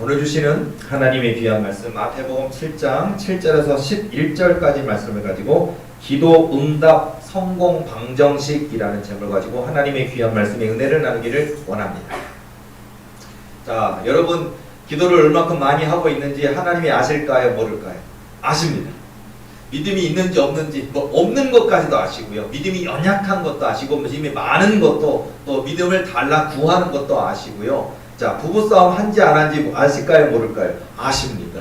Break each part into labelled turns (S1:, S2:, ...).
S1: 오늘 주시는 하나님의 귀한 말씀 마태복음 7장 7절에서 11절까지 말씀을 가지고 기도 응답 성공 방정식이라는 제목을 가지고 하나님의 귀한 말씀의 은혜를 나누기를 원합니다. 자, 여러분 기도를 얼마큼 많이 하고 있는지 하나님이 아실까요? 모를까요? 아십니다. 믿음이 있는지 없는지 없는 것까지도 아시고요. 믿음이 연약한 것도 아시고 믿음이 많은 것도 또 믿음을 달라 구하는 것도 아시고요. 자, 부부싸움 한지 안 한지 아실까요? 모를까요? 아십니다.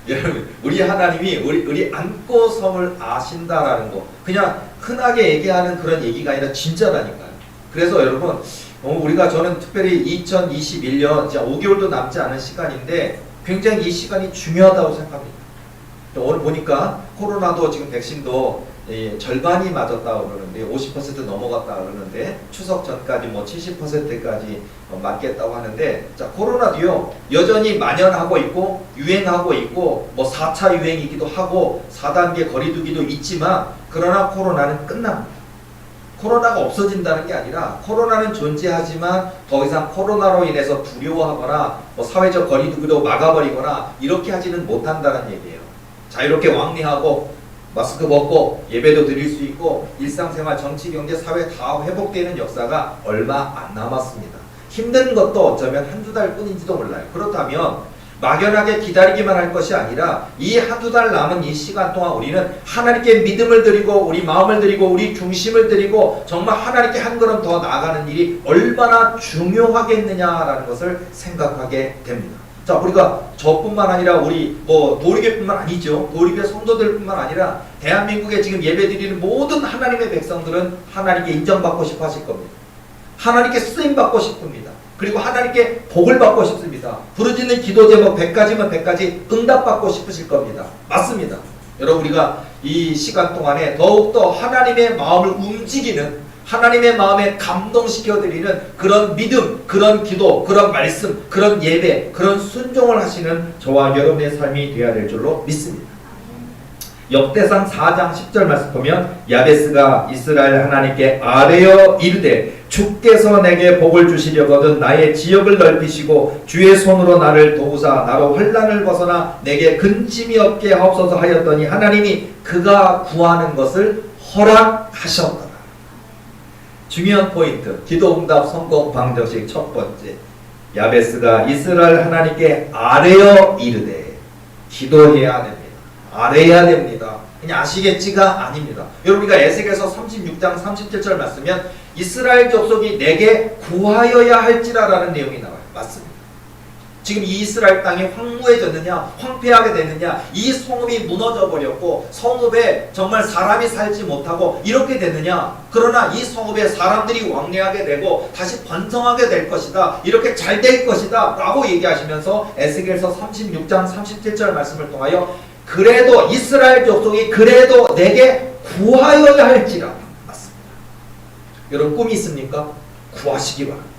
S1: 여러분, 우리 하나님이 우리 안고 섬을 아신다라는 거 그냥 흔하게 얘기하는 그런 얘기가 아니라 진짜라니까요. 그래서 여러분 우리가 저는 특별히 2021년 5개월도 남지 않은 시간인데 굉장히 이 시간이 중요하다고 생각합니다. 오늘 보니까 코로나도 지금 백신도 절반이 맞았다고 그러는데 50% 넘어갔다고 그러는데 추석 전까지 70%까지 맞겠다고 하는데 자, 코로나도요 여전히 만연하고 있고 유행하고 있고 4차 유행이기도 하고 4단계 거리두기도 있지만 그러나 코로나는 끝납니다. 코로나가 없어진다는 게 아니라 코로나는 존재하지만 더 이상 코로나로 인해서 두려워하거나 사회적 거리두기도 막아버리거나 이렇게 하지는 못한다는 얘기예요. 자유롭게 왕래하고 마스크 벗고 예배도 드릴 수 있고 일상생활, 정치, 경제, 사회 다 회복되는 역사가 얼마 안 남았습니다. 힘든 것도 어쩌면 한두 달 뿐인지도 몰라요. 그렇다면 막연하게 기다리기만 할 것이 아니라 이 한두 달 남은 이 시간 동안 우리는 하나님께 믿음을 드리고 우리 마음을 드리고 우리 중심을 드리고 정말 하나님께 한 걸음 더 나아가는 일이 얼마나 중요하겠느냐라는 것을 생각하게 됩니다. 자, 우리가 저뿐만 아니라 우리 도리교뿐만 아니죠. 도리교 성도들뿐만 아니라 대한민국에 지금 예배드리는 모든 하나님의 백성들은 하나님께 인정받고 싶어 하실 겁니다. 하나님께 쓰임받고 싶습니다. 그리고 하나님께 복을 받고 싶습니다. 부르짖는 기도 제목 100가지면 100가지 응답받고 싶으실 겁니다. 맞습니다. 여러분 우리가 이 시간 동안에 더욱더 하나님의 마음을 움직이는 하나님의 마음에 감동시켜드리는 그런 믿음, 그런 기도, 그런 말씀, 그런 예배, 그런 순종을 하시는 저와 여러분의 삶이 되어야 될 줄로 믿습니다. 역대상 4장 10절 말씀 보면 야베스가 이스라엘 하나님께 아뢰어 이르되 주께서 내게 복을 주시려거든 나의 지역을 넓히시고 주의 손으로 나를 도우사 나로 환난을 벗어나 내게 근심이 없게 하옵소서 하였더니 하나님이 그가 구하는 것을 허락하셨다. 중요한 포인트, 기도응답 성공 방정식 첫 번째, 야베스가 이스라엘 하나님께 아뢰어 이르되 기도해야 됩니다. 아뢰야 됩니다. 그냥 아시겠지가 아닙니다. 여러분 우리가 에스겔서 36장 37절 말씀면 이스라엘 족속이 내게 구하여야 할지라라는 내용이 나와요. 맞습니다. 지금 이 이스라엘 땅이 황무해졌느냐 황폐하게 됐느냐 이 성읍이 무너져 버렸고 성읍에 정말 사람이 살지 못하고 이렇게 됐느냐 그러나 이 성읍에 사람들이 왕래하게 되고 다시 번성하게 될 것이다 이렇게 잘 될 것이다 라고 얘기하시면서 에스겔서 36장 37절 말씀을 통하여 그래도 이스라엘 족속이 그래도 내게 구하여야 할지라. 맞습니다. 여러분 꿈이 있습니까? 구하시기 바랍니다.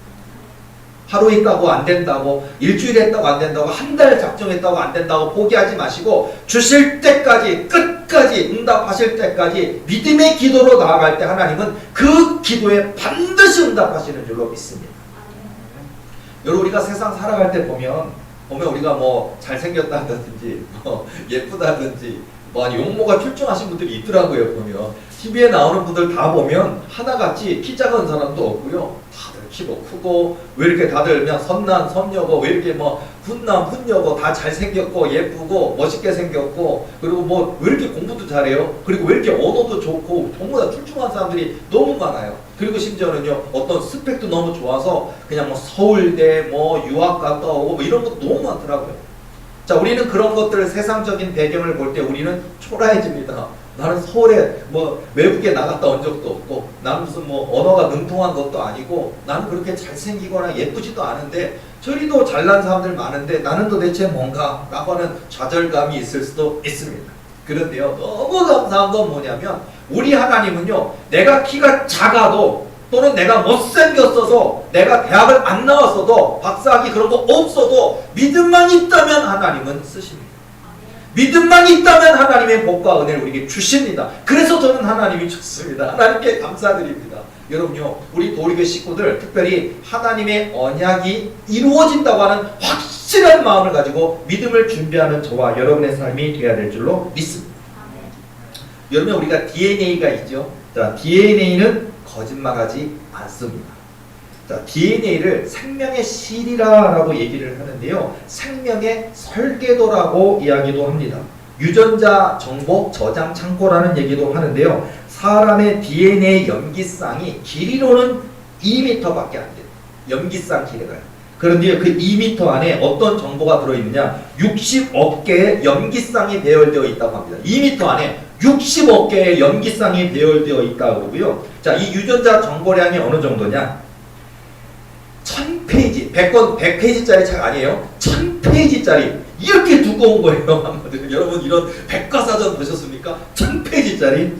S1: 하루 있다고 안 된다고 일주일 했다고 안 된다고 한 달 작정했다고 안 된다고 포기하지 마시고 주실 때까지 끝까지 응답하실 때까지 믿음의 기도로 나아갈 때 하나님은 그 기도에 반드시 응답하시는 줄로 믿습니다. 여러분 우리가 세상 살아갈 때 보면 우리가 잘생겼다든지 예쁘다든지 용모가 출중하신 분들이 있더라고요. 보면 TV에 나오는 분들 다 보면 하나같이 키 작은 사람도 없고요. 다들 키도 크고 왜 이렇게 다들 그냥 선남 선녀고 왜 이렇게 훈남 훈녀고 다 잘생겼고 예쁘고 멋있게 생겼고 그리고 왜 이렇게 공부도 잘해요. 그리고 왜 이렇게 언어도 좋고 전부 다 출중한 사람들이 너무 많아요. 그리고 심지어는요 어떤 스펙도 너무 좋아서 그냥 서울대 유학 갔다 오고 이런 것도 너무 많더라고요. 자, 우리는 그런 것들 세상적인 배경을 볼 때 우리는 초라해집니다. 나는 서울에 외국에 나갔다 온 적도 없고 나는 무슨 언어가 능통한 것도 아니고 나는 그렇게 잘생기거나 예쁘지도 않은데 저리도 잘난 사람들 많은데 나는 도대체 뭔가 라고 하는 좌절감이 있을 수도 있습니다. 그런데요 너무 감사한 건 뭐냐면 우리 하나님은요 내가 키가 작아도 또는 내가 못생겼어도 내가 대학을 안 나왔어도 박사학위 그런 거 없어도 믿음만 있다면 하나님은 쓰십니다. 믿음만 있다면 하나님의 복과 은혜를 우리에게 주십니다. 그래서 저는 하나님이 좋습니다. 하나님께 감사드립니다. 여러분요, 우리 도리교 식구들 특별히 하나님의 언약이 이루어진다고 하는 확실한 마음을 가지고 믿음을 준비하는 저와 여러분의 삶이 되어야 될 줄로 믿습니다. 여러분, 우리가 DNA가 있죠. 자, DNA는 거짓말하지 않습니다. 자, DNA를 생명의 실이라고 얘기를 하는데요, 생명의 설계도라고 이야기도 합니다. 유전자 정보 저장 창고라는 얘기도 하는데요, 사람의 DNA 염기쌍이 길이로는 2m밖에 안 돼요. 염기쌍 길이가요. 그런데 그 2m 안에 어떤 정보가 들어있느냐, 60억 개의 염기쌍이 배열되어 있다고 합니다. 2m 안에 60억 개의 염기쌍이 배열되어 있다고 그러고요. 자, 이 유전자 정보량이 어느 정도냐, 1000페이지, 100페이지짜리 책 아니에요. 1000페이지짜리 이렇게 두꺼운 거예요. 여러분, 이런 백과사전 보셨습니까? 1000페이지짜리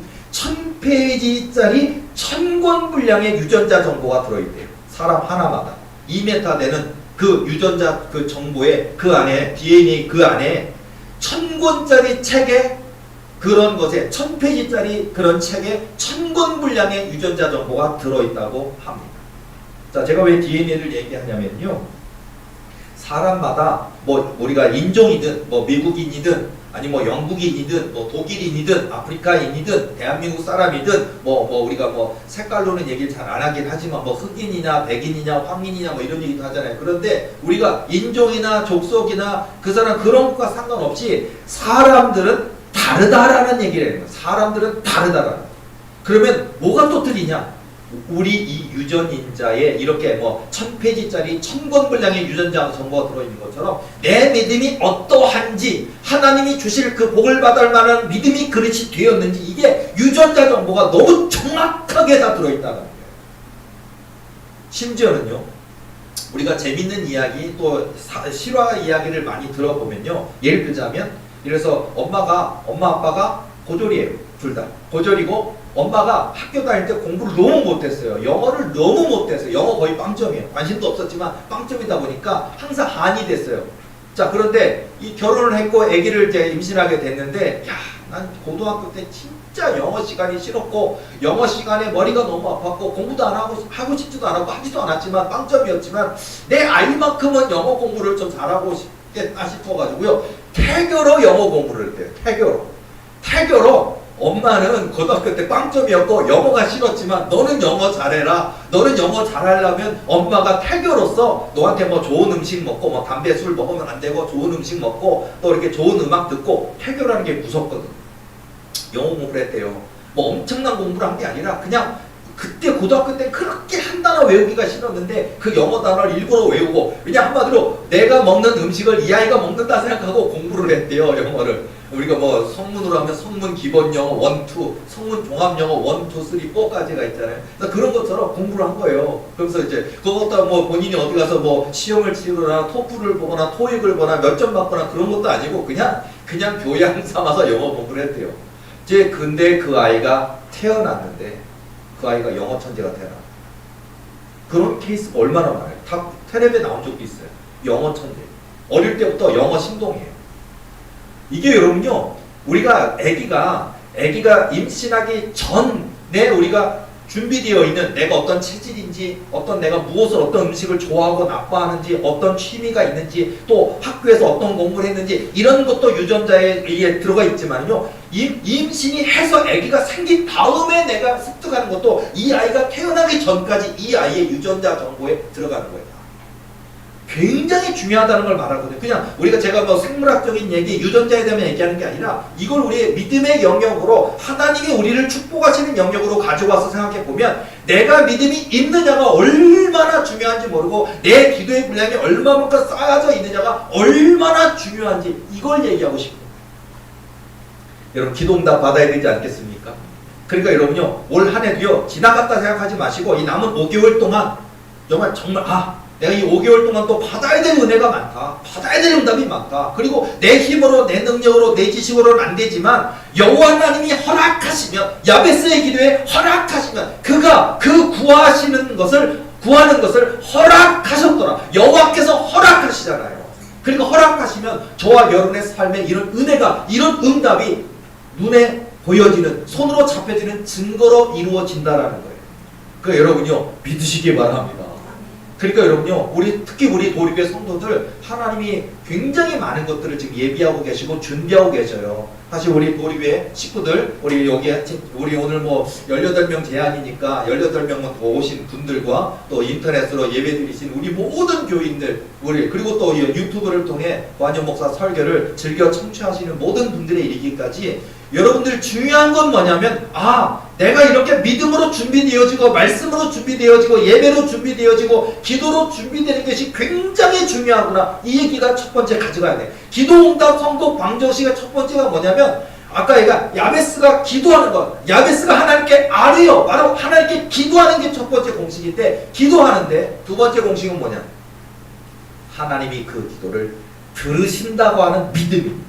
S1: 1000권 분량의 유전자 정보가 들어있대요. 사람 하나마다 2m 되는 그 유전자 그 정보에, 그 안에 DNA 그 안에 1000권짜리 책에, 그런 것에 1000페이지짜리 그런 책에 1000권 분량의 유전자 정보가 들어있다고 합니다. 자, 제가 왜 DNA를 얘기하냐면요, 사람마다 뭐 우리가 인종이든 뭐 미국인이든 아니 뭐 영국인이든 뭐 독일인이든 아프리카인이든 대한민국 사람이든 뭐 우리가 뭐 색깔로는 얘기를 잘 안 하긴 하지만 뭐 흑인이나 백인이냐 황인이냐 뭐 이런 얘기도 하잖아요. 그런데 우리가 인종이나 족속이나 그 사람 그런 것과 상관없이 사람들은 다르다라는 얘기를 해요. 사람들은 다르다라는. 그러면 뭐가 또 틀리냐? 우리 이 유전인자에 이렇게 뭐 1000페이지짜리 1000권 분량의 유전자 정보가 들어있는 것처럼 내 믿음이 어떠한지, 하나님이 주실 그 복을 받을 만한 믿음이 그릇이 되었는지, 이게 유전자 정보가 너무 정확하게 다 들어있다는 거예요. 심지어는요, 우리가 재밌는 이야기 또 실화 이야기를 많이 들어보면요, 예를 들자면, 이래서 엄마 아빠가 고졸이에요. 둘 다 고졸이고, 엄마가 학교 다닐 때 공부를 너무 못했어요. 영어를 너무 못했어요. 영어 거의 빵점이에요. 관심도 없었지만 빵점이다 보니까 항상 한이 됐어요. 자, 그런데 이 결혼을 했고 아기를 이제 임신하게 됐는데, 야, 난 고등학교 때 진짜 영어 시간이 싫었고, 영어 시간에 머리가 너무 아팠고, 공부도 안 하고 싶지도 않았고, 하지도 않았지만 빵점이었지만, 내 아이만큼은 영어 공부를 좀 잘하고 싶겠다 싶어가지고요, 태교로 영어 공부를 했대요. 태교로 엄마는 고등학교 때 빵점이었고 영어가 싫었지만, 너는 영어 잘해라. 너는 영어 잘하려면 엄마가 태교로서 너한테 뭐 좋은 음식 먹고, 뭐 담배 술 먹으면 안 되고 좋은 음식 먹고 또 이렇게 좋은 음악 듣고, 태교라는 게 무섭거든. 영어 공부를 했대요. 뭐 엄청난 공부를 한 게 아니라 그냥 그때 고등학교 때 그렇게 한 단어 외우기가 싫었는데 그 영어 단어를 일부러 외우고, 그냥 한마디로 내가 먹는 음식을 이 아이가 먹는다 생각하고 공부를 했대요, 영어를. 우리가 뭐 성문으로 하면 성문 기본 영어 1, 2, 성문 종합 영어 1, 2, 3, 4까지가 있잖아요. 그런 것처럼 공부를 한 거예요. 그래서 이제 그것도 뭐 본인이 어디 가서 뭐 시험을 치거나 토플을 보거나 토익을 보거나 몇 점 받거나 그런 것도 아니고 그냥 교양 삼아서 영어 공부를 했대요. 이제 근데 그 아이가 태어났는데 그 아이가 영어 천재가 태어나. 그런 케이스가 얼마나 많아요. 다 텔레비에 나온 적도 있어요. 영어 천재. 어릴 때부터 영어 신동이에요. 이게 여러분요, 우리가 아기가 임신하기 전에 우리가 준비되어 있는 내가 어떤 체질인지, 어떤 내가 무엇을 어떤 음식을 좋아하고 나빠하는지, 어떤 취미가 있는지, 또 학교에서 어떤 공부를 했는지, 이런 것도 유전자에 들어가 있지만요, 임신이 해서 아기가 생긴 다음에 내가 습득하는 것도 이 아이가 태어나기 전까지 이 아이의 유전자 정보에 들어가는 거예요. 굉장히 중요하다는 걸 말하거든요. 그냥 제가 뭐 생물학적인 얘기, 유전자에 대한 얘기하는 게 아니라, 이걸 우리의 믿음의 영역으로, 하나님이 우리를 축복하시는 영역으로 가져와서 생각해 보면, 내가 믿음이 있느냐가 얼마나 중요한지 모르고, 내 기도의 분량이 얼마만큼 쌓여져 있느냐가 얼마나 중요한지, 이걸 얘기하고 싶어요. 여러분, 기도응답 받아야 되지 않겠습니까? 그러니까 여러분요, 올 한 해도요, 지나갔다 생각하지 마시고, 이 남은 5개월 동안 정말 내가 이 5개월 동안 또 받아야 될 은혜가 많다. 받아야 될 응답이 많다. 그리고 내 힘으로, 내 능력으로, 내 지식으로는 안 되지만 여호와 하나님이 허락하시면, 야베스의 기도에 허락하시면, 그가 구하는 것을 허락하셨더라. 여호와께서 허락하시잖아요. 그러니까 허락하시면 저와 여러분의 삶에 이런 은혜가, 이런 응답이 눈에 보여지는, 손으로 잡혀지는 증거로 이루어진다라는 거예요. 그 여러분요 믿으시기 바랍니다. 그러니까 여러분요 특히 우리 도립의 성도들 하나님이 굉장히 많은 것들을 지금 예비하고 계시고 준비하고 계셔요. 사실 우리 도립의 식구들 우리 오늘 뭐 18명 제한이니까 18명만 더 오신 분들과 또 인터넷으로 예배드리신 우리 모든 교인들 그리고 또 유튜브를 통해 완전 목사 설교를 즐겨 청취하시는 모든 분들에 이르기까지 여러분들 중요한 건 뭐냐면 내가 이렇게 믿음으로 준비되어지고 말씀으로 준비되어지고 예배로 준비되어지고 기도로 준비되는 것이 굉장히 중요하구나. 이 얘기가 첫 번째 가져가야 돼. 기도응답 성공 방정식의 첫 번째가 뭐냐면 아까 얘가 야베스가 기도하는 것, 야베스가 하나님께 아뢰요. 바로 하나님께 기도하는 게 첫 번째 공식인데 기도하는데 두 번째 공식은 뭐냐? 하나님이 그 기도를 들으신다고 하는 믿음입니다.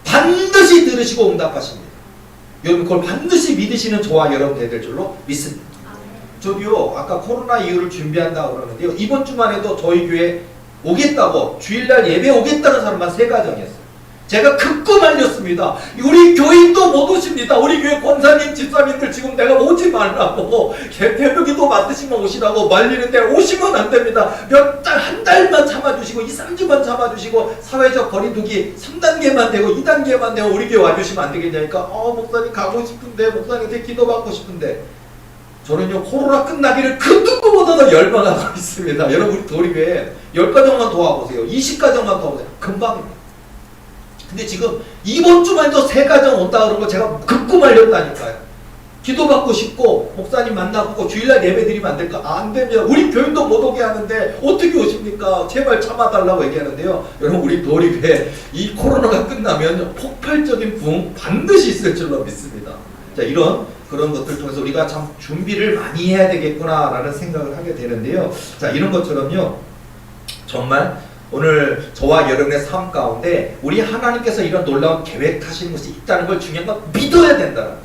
S1: 반드시 들으시고 응답하십니다. 여러분 그걸 반드시 믿으시는 저와 여러분 되될 줄로 믿습니다. 저도요 아까 코로나 이후를 준비한다고 그러는데요 이번 주만 해도 저희 교회 오겠다고 주일날 예배 오겠다는 사람만 3가정이었어요. 제가 극구 말렸습니다. 우리 교인도 못 오십니다. 우리 교회 권사님 집사님들 지금 내가 오지 말라고 대표기도 맡으시면 오시라고 말리는데 오시면 안 됩니다. 한 달만 참아주시고 2, 3주만 참아주시고 사회적 거리두기 3단계만 되고 2단계만 되고 우리 교회 와주시면 안 되겠냐니까 목사님 가고 싶은데 목사님한테 기도받고 싶은데 저는요 코로나 끝나기를 그 누구보다도 열망하고 있습니다. 여러분 우리 도립에 10가정만 더 와보세요. 20가정만 더 와보세요. 금방입니다. 근데 지금 이번 주만 해도 3가정 온다 그러고 제가 극구 말렸다니까요. 기도받고 싶고 목사님 만나고 주일날 예배 드리면 안 될까? 안 됩니다. 우리 교인도 못 오게 하는데 어떻게 오십니까? 제발 참아달라고 얘기하는데요. 여러분 우리 도립에 이 코로나가 끝나면 폭발적인 부흥 반드시 있을 줄로 믿습니다. 자 그런 것들 통해서 우리가 참 준비를 많이 해야 되겠구나라는 생각을 하게 되는데요. 자 이런 것처럼요. 정말 오늘 저와 여러분의 삶 가운데 우리 하나님께서 이런 놀라운 계획하시는 것이 있다는 걸 중요한 건 믿어야 된다는 거예요.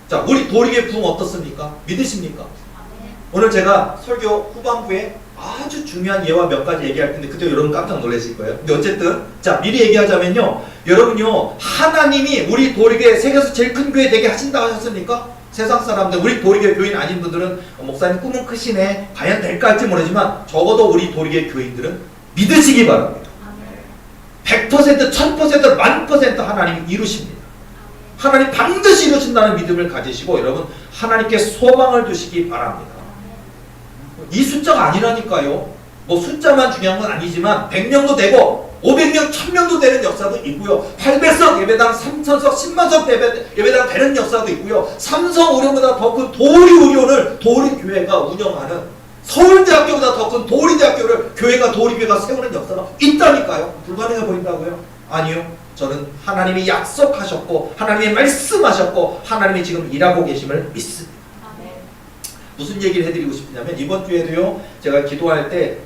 S1: 자 우리 도립의 부흥 어떻습니까? 믿으십니까? 오늘 제가 설교 후반부에 아주 중요한 예와 몇 가지 얘기할 텐데 그때 여러분 깜짝 놀라실 거예요. 근데 어쨌든 자 미리 얘기하자면요. 여러분요 하나님이 우리 도립의 세계에서 제일 큰 교회 되게 하신다고 하셨습니까? 세상 사람들 우리 도립의 교인 아닌 분들은 목사님 꿈은 크시네 과연 될까 할지 모르지만 적어도 우리 도립의 교인들은 믿으시기 바랍니다. 100%, 1000%, 1000% 하나님이 이루십니다. 하나님 반드시 이루신다는 믿음을 가지시고 여러분 하나님께 소망을 두시기 바랍니다. 이 숫자가 아니라니까요. 뭐 숫자만 중요한 건 아니지만 100명도 되고 500명, 1000명도 되는 역사도 있고요. 800석 예배당, 3000석, 10만석 예배당 되는 역사도 있고요. 삼성 의료보다 더 큰 도리의료를 도립교회가 운영하는 서울대학교보다 더 큰 도리대학교를 도립교회가 세우는 역사가 있다니까요. 불가능해 보인다고요? 아니요. 저는 하나님이 약속하셨고 하나님이 말씀하셨고 하나님이 지금 일하고 계심을 믿습니다. 무슨 얘기를 해드리고 싶으냐면 이번 주에도요 제가 기도할 때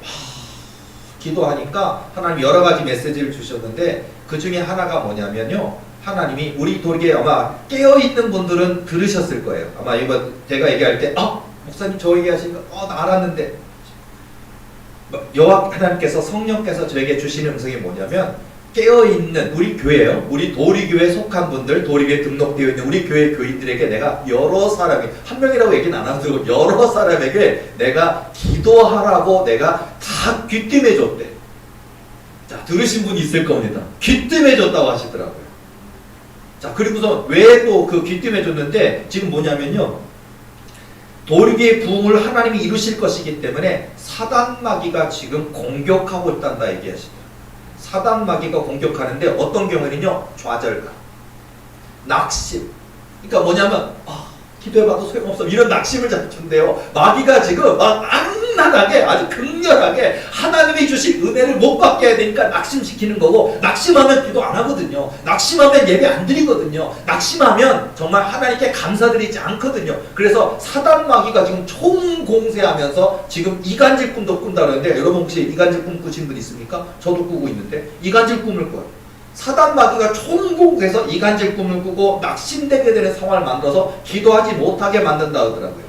S1: 기도하니까 하나님 여러 가지 메시지를 주셨는데 그 중에 하나가 뭐냐면요 하나님이 우리 도립에 아마 깨어있는 분들은 들으셨을 거예요. 아마 이번 제가 얘기할 때 목사님 저 얘기하시니까 나 알았는데 여호와 하나님께서 성령께서 저에게 주시는 음성이 뭐냐면 깨어있는 우리 교회요. 우리 도리교회에 속한 분들, 도리교회에 등록되어 있는 우리 교회 교인들에게 내가 여러 사람이 한 명이라고 얘기는 안 하고 여러 사람에게 내가 기도하라고 내가 다 귀띔해 줬대. 자 들으신 분이 있을 겁니다. 귀띔해 줬다고 하시더라고요. 자 그리고서 왜 또 그 귀띔해 줬는데 지금 뭐냐면요. 도리교회의 부흥을 하나님이 이루실 것이기 때문에 사단마귀가 지금 공격하고 있단다 얘기하시죠. 사단마귀가 공격하는데 어떤 경우는요 좌절감, 낙심. 그러니까 뭐냐면 기도해봐도 소용없어 이런 낙심을 잡힌대요. 마귀가 지금 막 악랄하게 아주 극렬하게 하나님이 주신 은혜를 못 받게 해야 되니까 낙심시키는 거고 낙심하면 기도 안 하거든요. 낙심하면 예배 안 드리거든요. 낙심하면 정말 하나님께 감사드리지 않거든요. 그래서 사단마귀가 지금 총공세하면서 지금 이간질 꿈도 꾼다 그러는데 여러분 혹시 이간질 꿈 꾸신 분 있습니까? 저도 꾸고 있는데 이간질 꿈을 꿔요. 사단마귀가 총공세해서 이간질 꿈을 꾸고 낙심되게 되는 상황을 만들어서 기도하지 못하게 만든다 하더라고요.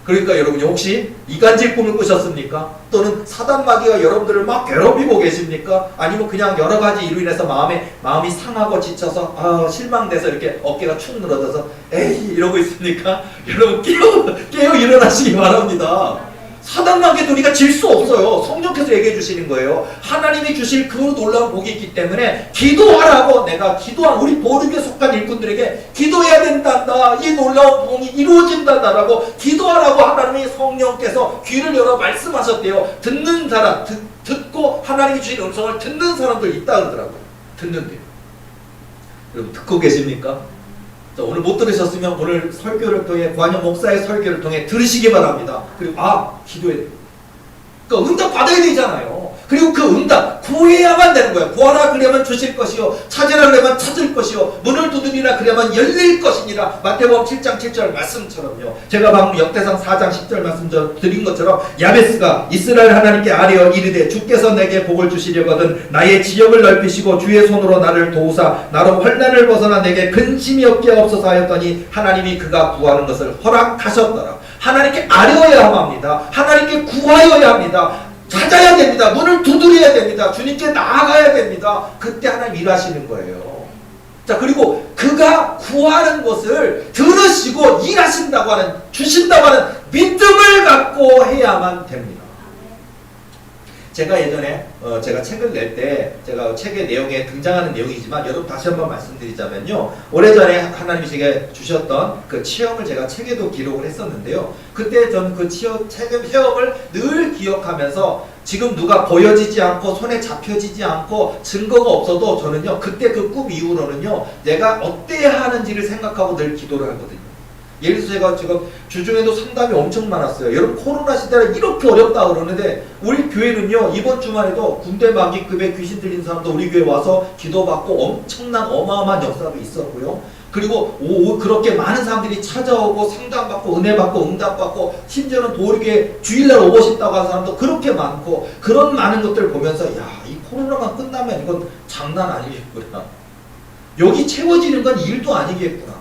S1: 그러니까 여러분이 혹시 이간질 꿈을 꾸셨습니까? 또는 사단 마귀가 여러분들을 막 괴롭히고 계십니까? 아니면 그냥 여러 가지 이로 인해서 마음이 상하고 지쳐서 실망돼서 이렇게 어깨가 축 늘어져서 에이 이러고 있습니까? 여러분 깨어 일어나시기 바랍니다. 사단 마귀도 우리가 질 수 없어요. 성령께서 얘기해 주시는 거예요. 하나님이 주실 그 놀라운 복이 있기 때문에 기도하라고 내가 기도한 우리 보름에 속한 일꾼들에게 기도해야 된단다. 이 놀라운 복이 이루어진다라고 기도하라고 하나님이 성령께서 귀를 열어 말씀하셨대요. 듣는 사람, 듣고 하나님이 주신 음성을 듣는 사람들 있다 그러더라고요. 듣는데요. 여러분 듣고 계십니까? 자, 오늘 못 들으셨으면 오늘 설교를 통해 관영 목사의 설교를 통해 들으시기 바랍니다. 그리고 기도해야 돼요. 그러니까 응답 받아야 되잖아요. 그리고 그 응답 구해야만 되는 거예요. 구하라 그러면 주실 것이요 찾으라 그러면 찾을 것이요 문을 두드리라 그러면 열릴 것이니라. 마태복음 7장 7절 말씀처럼요. 제가 방금 역대상 4장 10절 말씀 드린 것처럼 야베스가 이스라엘 하나님께 아뢰어 이르되 주께서 내게 복을 주시려거든 나의 지역을 넓히시고 주의 손으로 나를 도우사 나로 환난을 벗어나 내게 근심이 없게 없어서 하였더니 하나님이 그가 구하는 것을 허락하셨더라. 하나님께 아뢰어야 합니다. 하나님께 구하여야 합니다. 찾아야 됩니다. 문을 두드려야 됩니다. 주님께 나아가야 됩니다. 그때 하나님 일하시는 거예요. 자, 그리고 그가 구하는 것을 들으시고 일하신다고 하는, 주신다고 하는 믿음을 갖고 해야만 됩니다. 제가 예전에 제가 책을 낼 때 제가 책의 내용에 등장하는 내용이지만 여러분 다시 한번 말씀드리자면요. 오래전에 하나님이 제게 주셨던 그 체험을 제가 책에도 기록을 했었는데요. 그때 저는 그 체험을 늘 기억하면서 지금 누가 보여지지 않고 손에 잡혀지지 않고 증거가 없어도 저는요. 그때 그 꿈 이후로는요. 내가 어때야 하는지를 생각하고 늘 기도를 하거든요. 예를 들어서 제가 지금 주중에도 상담이 엄청 많았어요. 여러분 코로나 시대라 이렇게 어렵다 그러는데 우리 교회는요 이번 주말에도 군대 마귀급의 귀신 들린 사람도 우리 교회 와서 기도받고 엄청난 어마어마한 역사도 있었고요. 그리고 그렇게 많은 사람들이 찾아오고 상담받고 은혜받고 응답받고 심지어는 도리교회 주일날 오고 싶다고 하는 사람도 그렇게 많고 그런 많은 것들을 보면서 이 코로나가 끝나면 이건 장난 아니겠구나. 여기 채워지는 건 일도 아니겠구나.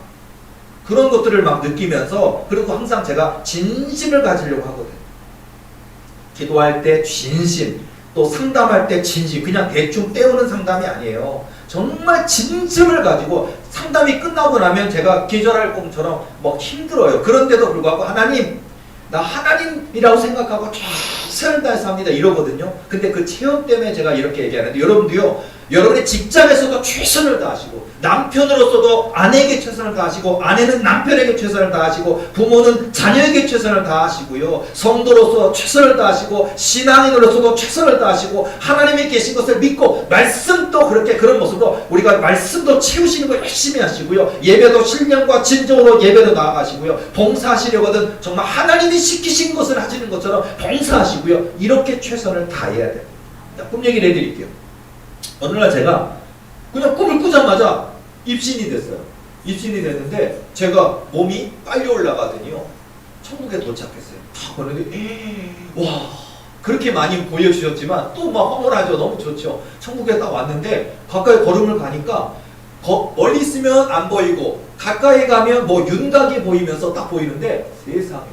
S1: 그런 것들을 막 느끼면서 그리고 항상 제가 진심을 가지려고 하거든요. 기도할 때 진심, 또 상담할 때 진심, 그냥 대충 때우는 상담이 아니에요. 정말 진심을 가지고 상담이 끝나고 나면 제가 기절할 꿈처럼 뭐 힘들어요. 그런데도 불구하고 하나님, 나 하나님이라고 생각하고 최선을 다해서 합니다. 이러거든요. 근데 그 체험 때문에 제가 이렇게 얘기하는데 여러분도요. 여러분의 직장에서도 최선을 다하시고 남편으로서도 아내에게 최선을 다하시고 아내는 남편에게 최선을 다하시고 부모는 자녀에게 최선을 다하시고요. 성도로서 최선을 다하시고 신앙인으로서도 최선을 다하시고 하나님이 계신 것을 믿고 말씀도 그렇게 그런 모습으로 우리가 말씀도 채우시는 거 열심히 하시고요. 예배도 신령과 진정으로 예배도 나아가시고요. 봉사하시려거든 정말 하나님이 시키신 것을 하시는 것처럼 봉사하시고요. 이렇게 최선을 다해야 됩니다. 꿈 얘기를 해드릴게요. 어느 날 제가 그냥 꿈을 꾸자마자 입신이 됐어요. 입신이 됐는데 제가 몸이 빨리 올라가더니요. 천국에 도착했어요. 딱 보는데 와 그렇게 많이 보여주셨지만 또 막 황홀하죠. 너무 좋죠. 천국에 딱 왔는데 가까이 걸음을 가니까 멀리 있으면 안 보이고 가까이 가면 뭐 윤곽이 보이면서 딱 보이는데 세상에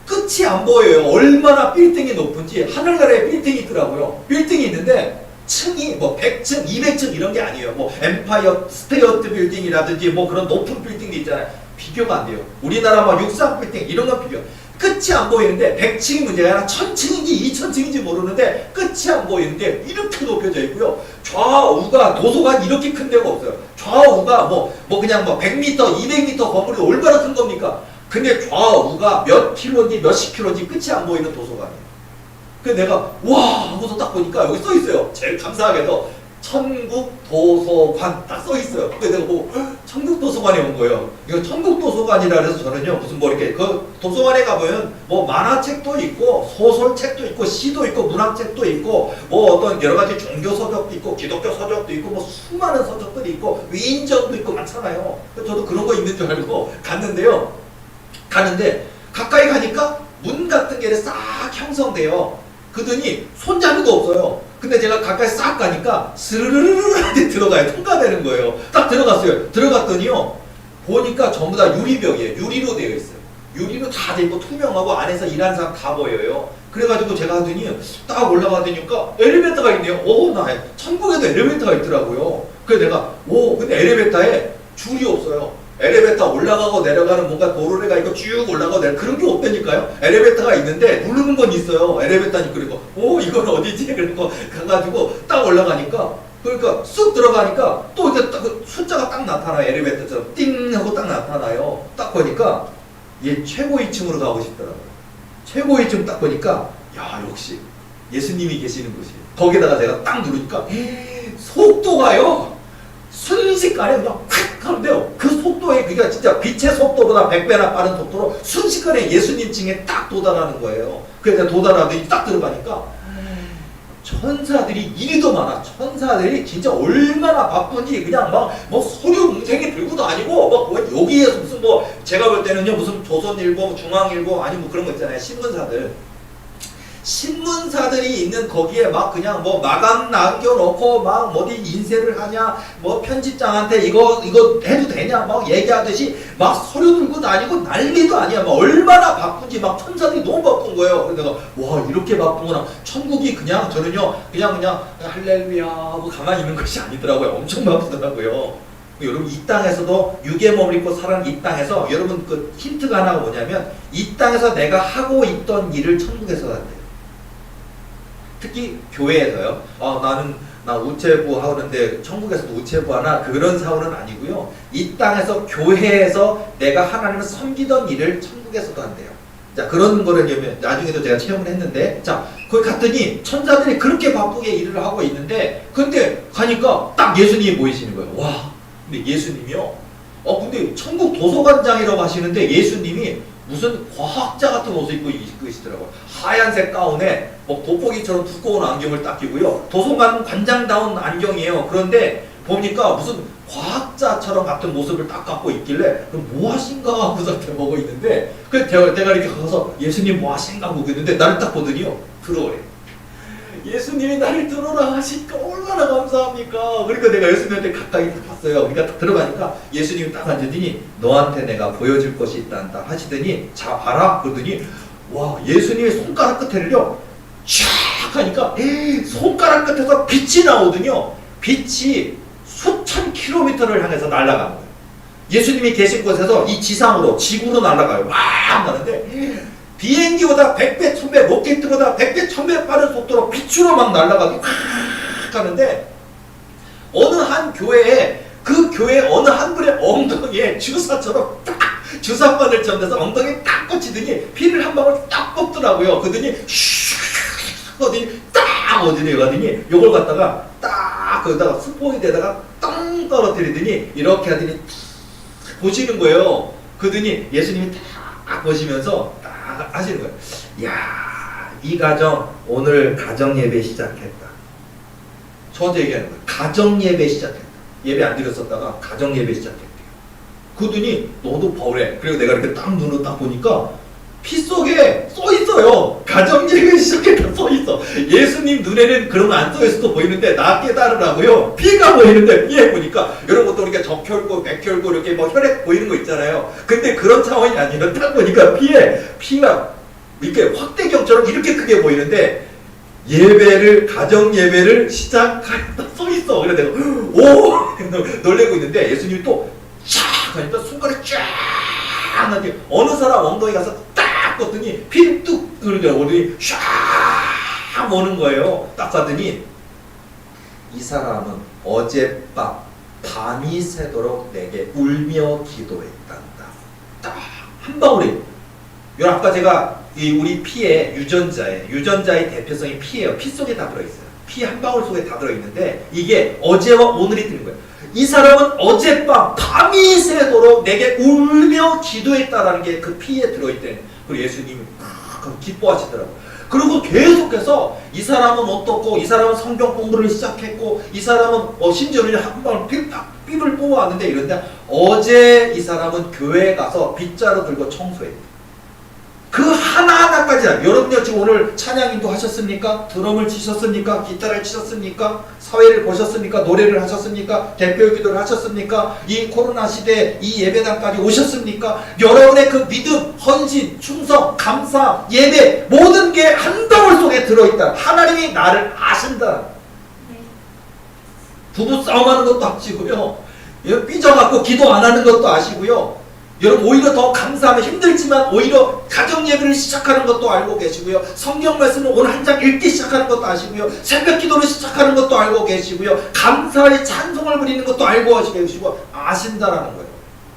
S1: 끝이 안 보여요. 얼마나 빌딩이 높은지. 하늘나라에 빌딩이 있더라고요. 빌딩이 있는데 층이 뭐 100층, 200층 이런 게 아니에요. 뭐 엠파이어 스테어트 빌딩이라든지 뭐 그런 높은 빌딩도 있잖아요. 비교가 안 돼요. 우리나라 뭐 육상 빌딩 이런 건 비교. 끝이 안 보이는데 100층이 문제가 아니라 1000층인지 2000층인지 모르는데 끝이 안 보이는데 이렇게 높여져 있고요. 좌우가 도서관 이렇게 큰 데가 없어요. 좌우가 뭐 그냥 뭐 100m, 200m 건물이 얼마나 큰 겁니까? 근데 좌우가 몇 킬로인지 몇십 킬로인지 끝이 안 보이는 도서관이에요. 그래서 내가 와 하고서 딱 보니까 여기 써 있어요. 제일 감사하게도 천국도서관 딱 써 있어요. 그래서 내가 천국도서관에 온 거예요. 이거 천국도서관이라 해서 저는요 무슨 뭐 이렇게 그 도서관에 가보면 뭐 만화책도 있고 소설책도 있고 시도 있고 문학책도 있고 뭐 어떤 여러 가지 종교 서적도 있고 기독교 서적도 있고 뭐 수많은 서적들이 있고 위인전도 있고 많잖아요. 그래서 저도 그런 거 있는 줄 알고 갔는데요. 가는데 가까이 가니까 문 같은 게 싹 형성돼요. 그러더니 손잡이도 없어요. 근데 제가 가까이 싹 가니까 스르르르르 들어가요. 통과되는 거예요. 딱 들어갔어요. 들어갔더니요. 보니까 전부 다 유리벽이에요. 유리로 되어 있어요. 유리로 다 돼 있고 투명하고 안에서 일하는 사람 다 보여요. 그래가지고 제가 하더니 딱 올라가더니까 엘리베이터가 있네요. 나 천국에도 엘리베이터가 있더라고요. 그래서 내가 근데 엘리베이터에 줄이 없어요. 엘리베이터 올라가고 내려가는 뭔가 도로가 있고 쭉 올라가고 그런 게 없다니까요. 엘리베이터가 있는데 누르는 건 있어요. 엘리베이터니 그리고 이건 어디지? 그리고 가가지고 딱 올라가니까 그러니까 쑥 들어가니까 또 이제 딱 숫자가 딱 나타나요. 엘리베이터처럼 띵 하고 딱 나타나요. 딱 보니까 얘 최고 2층으로 가고 싶더라고요. 최고 2층 딱 보니까 야 역시 예수님이 계시는 곳이에요. 거기다가 제가 딱 누르니까 속도가요 순식간에 그냥 휙 가는데요. 그 속도에 그게 진짜 빛의 속도보다 100배나 빠른 속도로 순식간에 예수님 층에 딱 도달하는 거예요. 그래서 도달하더니 딱 들어가니까 천사들이 이리도 많아. 천사들이 진짜 얼마나 바쁜지 그냥 뭐 서류 뭉탱이 들고도 아니고 뭐 여기에서 무슨 제가 볼 때는요 무슨 조선일보, 중앙일보 아니 뭐 그런 거 있잖아요. 신문사들이 있는 거기에 막 그냥 마감 남겨놓고 막 어디 인쇄를 하냐 편집장한테 이거 해도 되냐 얘기하듯이 막 서류 들고 다니고 난리도 아니야. 얼마나 바쁜지 천사들이 너무 바쁜 거예요. 그래서 내가 와 이렇게 바쁜구나. 천국이 저는요 그냥 할렐루야 하고 가만히 있는 것이 아니더라고요. 엄청 바쁘더라고요. 여러분 이 땅에서도 육에 머물고 살아는 이 땅에서 여러분 그 힌트가 하나가 뭐냐면 이 땅에서 내가 하고 있던 일을 천국에서 한대요. 특히 교회에서요. 나 우체부 하는데 천국에서도 우체부 하나 그런 사원은 아니고요. 이 땅에서 교회에서 내가 하나님을 섬기던 일을 천국에서도 한대요. 자 그런 거를 나중에도 제가 체험을 했는데 거기 갔더니 천사들이 그렇게 바쁘게 일을 하고 있는데 근데 가니까 딱 예수님이 보이시는 거예요. 와 근데 예수님이요. 근데 천국 도서관장이라고 하시는데 예수님이 무슨 과학자 같은 옷을 입고 계시더라고요. 하얀색 가운에 돋보기처럼 두꺼운 안경을 딱 끼고요. 도서관 관장다운 안경이에요. 그런데 보니까 무슨 과학자처럼 같은 모습을 딱 갖고 있길래 그럼 뭐 하신가 하고서 보고 있는데 그래서 내가 이렇게 가서 예수님 뭐 하신가 하고 있는데 나를 딱 보더니요. 들어오래. 예수님이 나를 들어라 하시니까 얼마나 감사합니까. 그러니까 내가 예수님한테 가까이 갔어요. 그러니까 딱 들어가니까 예수님이 딱 앉으더니 너한테 내가 보여줄 것이 있단다 하시더니 자 봐라 그러더니 와 예수님의 손가락 끝에를요 쫙 하니까 손가락 끝에서 빛이 나오더니요. 빛이 수천 킬로미터를 향해서 날아가는 거예요. 예수님이 계신 곳에서 이 지상으로 지구로 날아가요. 막 나는데 비행기보다 100배, 1000배, 로켓보다 100배, 1000배 빠른 속도로 빛으로 막 날아가고 가는데 어느 한 교회에 그 교회 어느 한 분의 엉덩이에 주사처럼 딱 주사바늘 쳤는데서 엉덩이에 딱 꽂히더니 피를 한 방울 딱 뽑더라고요. 그러더니 슉 어디니 딱 어디니 가더니 요걸 갖다가 딱 거기다가 스포이드에다가 땅 떨어뜨리더니 이렇게 하더니 보시는 거예요. 그러더니 예수님이 딱 보시면서 하시는 거예요. 이야, 이 가정 오늘 가정 예배 시작했다. 저한테 얘기하는 거예요. 가정 예배 시작했다. 예배 안 드렸었다가 가정 예배 시작했대요. 그러더니 너도 보래. 그리고 내가 이렇게 딱 눈으로 딱 보니까 피 속에 써 있어요. 가정 예배 시작했다 써 있어. 예수님 눈에는 그런 거 안 써 있어도 보이는데 나 깨달으라고요. 피가 보이는데 피해 보니까 이런 것도 우리가 적혈구, 백혈구 이렇게 혈액 보이는 거 있잖아요. 근데 그런 상황이 아니라 딱 보니까 피가 이렇게 확대경처럼 이렇게 크게 보이는데 가정 예배를 시작하였다 써 있어. 그래서 내가 오 놀래고 있는데 예수님이 또 쫙 하니까 손가락 쫙 하는데 어느 사람 엉덩이 가서 딱 껐더니 피를 뚝 그러더니 쫙 오는 거예요. 딱 봤더니 이 사람은 어젯밤 밤이 새도록 내게 울며 기도했단다. 딱 한 방울이. 여러분 아까 제가 우리 피에 유전자의 대표성이 피예요. 피 속에 다 들어있어요. 피 한 방울 속에 다 들어있는데 이게 어제와 오늘이 뜨는 거예요. 이 사람은 어젯밤 밤이 새도록 내게 울며 기도했다라는 게 그 피에 들어있대. 그리고 예수님이 기뻐하시더라고요. 그리고 계속해서 이 사람은 어떻고 이 사람은 성경 공부를 시작했고 이 사람은 심지어는 한 방울 피를 뽑아왔는데 이런데 어제 이 사람은 교회에 가서 빗자루 들고 청소했대. 그 하나하나까지 다. 여러분요 지금 오늘 찬양인도 하셨습니까? 드럼을 치셨습니까? 기타를 치셨습니까? 사회를 보셨습니까? 노래를 하셨습니까? 대표 기도를 하셨습니까? 이 코로나 시대에 이 예배당까지 오셨습니까? 여러분의 그 믿음, 헌신, 충성, 감사, 예배 모든 게 한 덩어리 속에 들어있다. 하나님이 나를 아신다. 부부 싸움하는 것도 아시고요. 삐져갖고 기도 안 하는 것도 아시고요. 여러분 오히려 더 감사하면 힘들지만 오히려 가정 예배를 시작하는 것도 알고 계시고요. 성경 말씀을 오늘 한 장 읽기 시작하는 것도 아시고요. 새벽 기도를 시작하는 것도 알고 계시고요. 감사의 찬송을 부리는 것도 알고 계시고 아신다라는 거예요.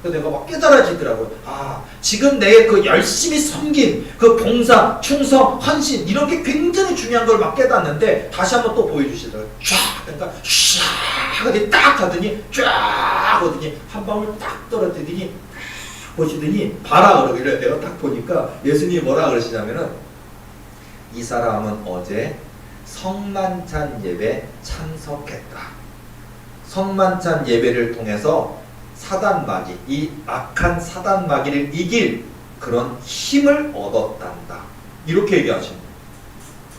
S1: 그래서 내가 막 깨달아지더라고요. 아, 지금 내 그 열심히 섬김, 그 봉사, 충성, 헌신 이런 게 굉장히 중요한 걸 막 깨닫는데 다시 한번 또 보여주시더라고요. 쫙, 그러니까 쫙 하더니 딱 하더니 쫙 하더니 한 방울 딱 떨어뜨리더니 보시더니 봐라 그러길래 내가 딱 보니까 예수님이 뭐라 그러시냐면은 이 사람은 어제 성만찬 예배 참석했다. 성만찬 예배를 통해서 사단 마귀, 이 악한 사단 마귀를 이길 그런 힘을 얻었단다. 이렇게 얘기하십니다.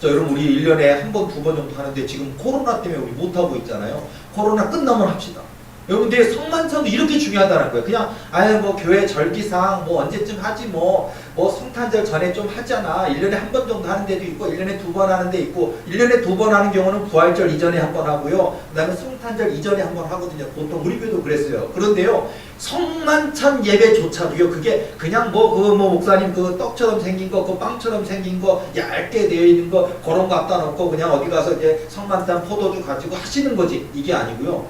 S1: 자, 여러분 우리 1년에 한 번, 두 번 정도 하는데 지금 코로나 때문에 우리 못하고 있잖아요. 코로나 끝나면 합시다. 여러분 근데 성만찬도 이렇게 중요하다는 거예요. 그냥 아유 뭐 교회 절기상 뭐 언제쯤 하지 뭐 성탄절 전에 좀 하잖아. 1년에 한 번 정도 하는 데도 있고 1년에 두 번 하는 데 있고 1년에 두 번 하는 경우는 부활절 이전에 한 번 하고요. 그 다음에 성탄절 이전에 한 번 하거든요. 보통 우리 교회도 그랬어요. 그런데요 성만찬 예배조차도요 그게 그냥 목사님 그 떡처럼 생긴 거 그 빵처럼 생긴 거 얇게 되어 있는 거 그런 거 갖다 놓고 그냥 어디 가서 이제 성만찬 포도주 가지고 하시는 거지. 이게 아니고요.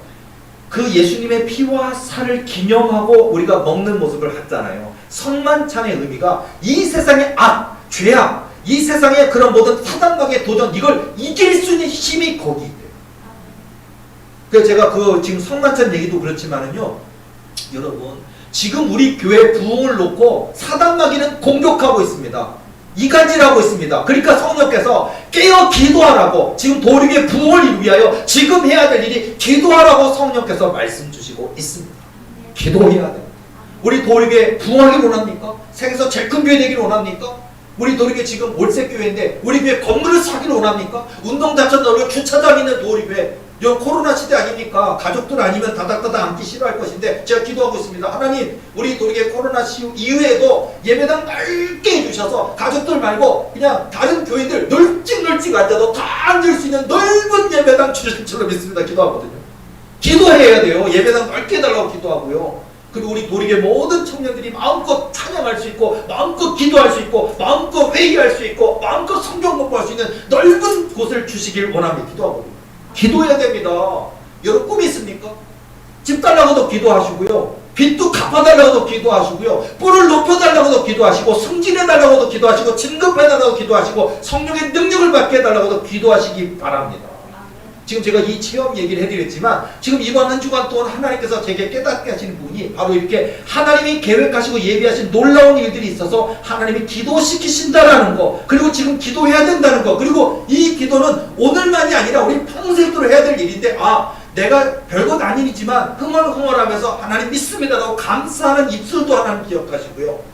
S1: 그 예수님의 피와 살을 기념하고 우리가 먹는 모습을 봤잖아요. 성만찬의 의미가 이 세상의 악, 죄악, 이 세상의 그런 모든 사단과의 도전 이걸 이길 수 있는 힘이 거기 있대요. 그래서 제가 그 지금 성만찬 얘기도 그렇지만은요, 여러분 지금 우리 교회 부흥을 놓고 사단마귀는 공격하고 있습니다. 이간질하고 있습니다. 그러니까 성령께서 깨어 기도하라고 지금 도리의 부흥을 이루기 위하여 지금 해야 될 일이 기도하라고 성령께서 말씀 주시고 있습니다. 기도해야 돼요. 우리 도리교회 부흥하길 원합니까? 세계에서 제일 큰 교회 되길 원합니까? 우리 도리교회 지금 월세교회인데 우리 교회 건물을 사기를 원합니까? 운동장처럼 넓은 주차장 있는 도리교회. 이 코로나 시대 아닙니까? 가족들 아니면 다닥다닥 앉기 싫어할 것인데 제가 기도하고 있습니다. 하나님 우리 도리교회 코로나 이후에도 예배당 넓게 해주셔서 가족들 말고 그냥 다른 교인들 널찍널찍 앉아도 다 앉을 수 있는 넓은 예배당 주실 줄로 믿습니다. 기도하거든요. 기도해야 돼요. 예배당 넓게 해달라고 기도하고요. 그리고 우리 도리교회 모든 청년들이 마음껏 찬양할 수 있고 마음껏 기도할 수 있고 마음껏 회의할 수 있고 마음껏 성경 공부할 수 있는 넓은 곳을 주시길 원합니다. 기도하거든요. 기도해야 됩니다. 여러분 꿈이 있습니까? 집 달라고도 기도하시고요. 빚도 갚아달라고도 기도하시고요. 뿔을 높여달라고도 기도하시고 승진해달라고도 기도하시고 진급해달라고도 기도하시고 성령의 능력을 받게 해달라고도 기도하시기 바랍니다. 지금 제가 이 체험 얘기를 해드렸지만 지금 이번 한 주간 동안 하나님께서 제게 깨닫게 하시는 부분이 바로 이렇게 하나님이 계획하시고 예비하신 놀라운 일들이 있어서 하나님이 기도시키신다라는 거, 그리고 지금 기도해야 된다는 거, 그리고 이 기도는 오늘만이 아니라 우리 평생도록 해야 될 일인데 내가 별것 아닌 일이지만 흥얼흥얼하면서 하나님 믿습니다라고 감사하는 입술도 하나님 기억하시고요.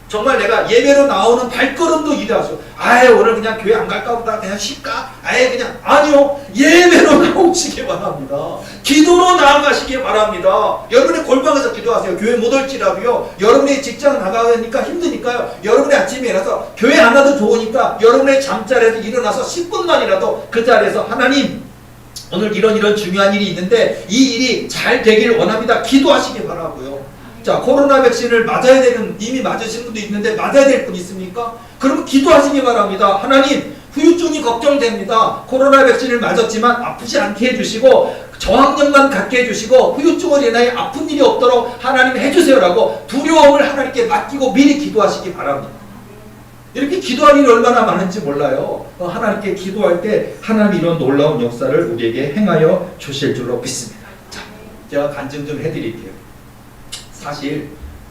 S1: 정말 내가 예배로 나오는 발걸음도 이해하시고 오늘 그냥 교회 안 갈까 보다 그냥 쉴까? 그냥 아니요. 예배로 나오시기 바랍니다. 기도로 나아가시기 바랍니다. 여러분의 골방에서 기도하세요. 교회 못 올지라도요. 여러분의 직장 나가니까 힘드니까요. 여러분의 아침에 일어나서 교회 안 와도 좋으니까 여러분의 잠자리에서 일어나서 10분만이라도 그 자리에서 하나님 오늘 이런 중요한 일이 있는데 이 일이 잘 되길 원합니다. 기도하시기 바라고요. 자, 코로나 백신을 맞아야 되는, 이미 맞으신 분도 있는데 맞아야 될 분 있습니까? 그러면 기도하시기 바랍니다. 하나님, 후유증이 걱정됩니다. 코로나 백신을 맞았지만 아프지 않게 해주시고 저항력만 갖게 해주시고 후유증으로 인하여 아픈 일이 없도록 하나님 해주세요라고 두려움을 하나님께 맡기고 미리 기도하시기 바랍니다. 이렇게 기도할 일이 얼마나 많은지 몰라요. 하나님께 기도할 때 하나님 이런 놀라운 역사를 우리에게 행하여 주실 줄로 믿습니다. 자, 제가 간증 좀 해드릴게요. 사실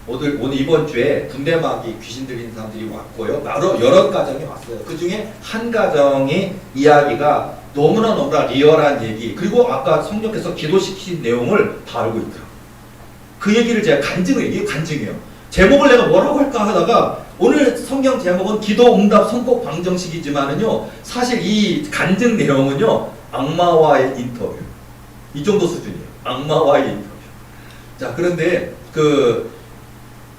S1: 오늘 이번 주에 군대마귀 귀신 들린 사람들이 왔고요. 여러 가정이 왔어요. 그 중에 한 가정의 이야기가 너무나 리얼한 얘기, 그리고 아까 성령께서 기도시킨 내용을 다 알고 있더라고요. 그 얘기를 제가 이게 간증이에요. 제목을 내가 뭐라고 할까 하다가 오늘 성경 제목은 기도 응답 선곡 방정식이지만은요, 사실 이 간증 내용은요, 악마와의 인터뷰. 이 정도 수준이에요. 악마와의 인터뷰. 자, 그런데 그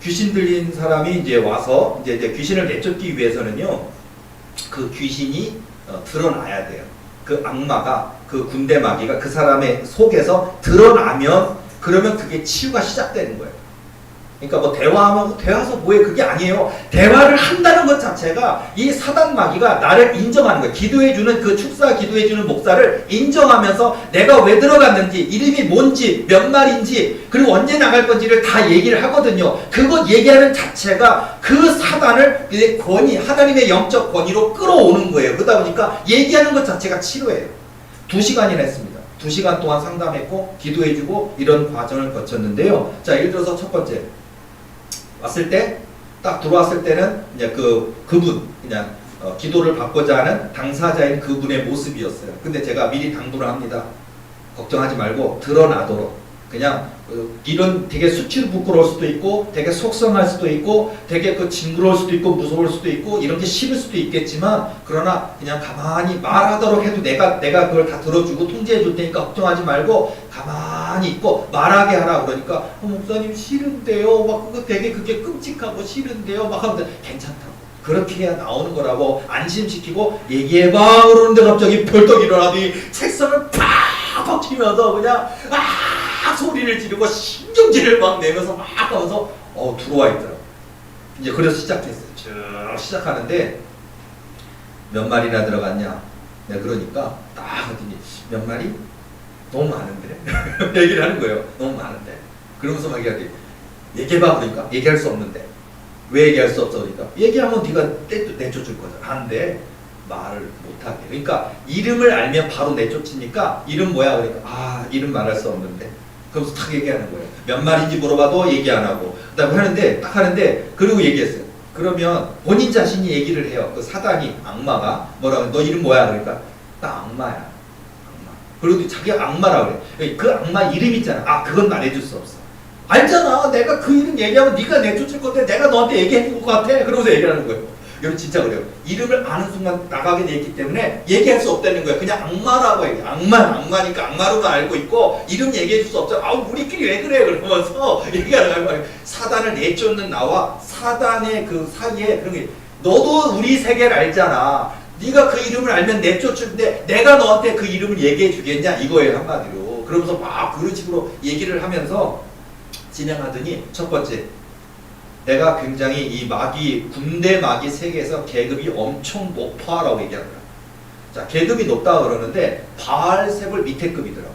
S1: 귀신 들린 사람이 이제 와서 이제 귀신을 내쫓기 위해서는요, 그 귀신이 드러나야 돼요. 그 악마가, 그 군대 마귀가 그 사람의 속에서 드러나면, 그러면 그게 치유가 시작되는 거예요. 그러니까 뭐 대화하면 대화해서 뭐해, 그게 아니에요. 대화를 한다는 것 자체가 이 사단 마귀가 나를 인정하는 거예요. 기도해주는 그 축사 기도해주는 목사를 인정하면서 내가 왜 들어갔는지, 이름이 뭔지, 몇 마리인지, 그리고 언제 나갈 건지를 다 얘기를 하거든요. 그거 얘기하는 자체가 그 사단을 권위, 하나님의 영적 권위로 끌어오는 거예요. 그러다 보니까 얘기하는 것 자체가 치료예요. 2시간이나 했습니다. 2시간 동안 상담했고 기도해주고 이런 과정을 거쳤는데요. 자, 예를 들어서 첫 번째 왔을 때, 딱 들어왔을 때는 이제 그분 그냥 기도를 받고자 하는 당사자인 그분의 모습이었어요. 근데 제가 미리 당부를 합니다. 걱정하지 말고 드러나도록. 그냥 이런 되게 수치로 부끄러울 수도 있고, 되게 속상할 수도 있고, 되게 징그러울 수도 있고, 무서울 수도 있고, 이런 게 싫을 수도 있겠지만, 그러나 그냥 가만히 말하도록 해도 내가 그걸 다 들어주고 통제해 줄 테니까 걱정하지 말고 가만히 있고 말하게 하라. 그러니까 목사님 싫은데요, 막 그거 되게 그게 끔찍하고 싫은데요, 막 하면 괜찮다고. 그렇게 해야 나오는 거라고 안심시키고 얘기해봐 그러는데 갑자기 벌떡 일어나더니 책상을 팍팍 치면서 그냥 소리를 지르고 신경질을 막 내면서 막 하면서 들어와 있더라고. 이제 그래서 시작했어요. 쭉 시작하는데 몇 마리나 들어갔냐? 내가 그러니까 딱 하더니 몇 마리? 너무 많은데? 얘기를 하는 거예요. 너무 많은데. 그러면서 막 얘기해봐 그러니까 얘기할 수 없는데. 왜 얘기할 수 없어? 그러니까 얘기하면 네가 내쫓을 거잖아. 한데 말을 못하게. 그러니까 이름을 알면 바로 내쫓으니까 이름 뭐야? 그러니까 이름 말할 수 없는데. 그러면서 딱 얘기하는 거예요. 몇 마리인지 물어봐도 얘기 안 하고. 그다음에 하는데 그리고 얘기했어요. 그러면 본인 자신이 얘기를 해요. 그 사단이, 악마가 뭐라고, 너 이름 뭐야? 그러니까 나 악마야. 악마. 그리고 자기가 악마라고 그래. 그 악마 이름 있잖아. 그건 말해줄 수 없어. 알잖아. 내가 그 이름 얘기하면 네가 내쫓을 건데 내가 너한테 얘기해 줄 것 같아. 그러면서 얘기하는 거예요. 여러분 진짜 그래요. 이름을 아는 순간 나가게 돼 있기 때문에 얘기할 수 없다는 거예요. 그냥 악마라고 얘기해. 악마니까 악마로만 알고 있고 이름 얘기해 줄 수 없잖아. 우리끼리 왜 그래? 그러면서 얘기하는 거예요. 사단을 내쫓는 나와 사단의 그 사이에 그런 게, 너도 우리 세계를 알잖아. 네가 그 이름을 알면 내쫓을때 내가 너한테 그 이름을 얘기해 주겠냐? 이거예요, 한마디로. 그러면서 막 그런 식으로 얘기를 하면서 진행하더니 첫 번째, 내가 굉장히 이 군대 마귀 세계에서 계급이 엄청 높아라고 얘기하더라고요. 자, 계급이 높다 그러는데 바알세불 밑에 급이더라고요.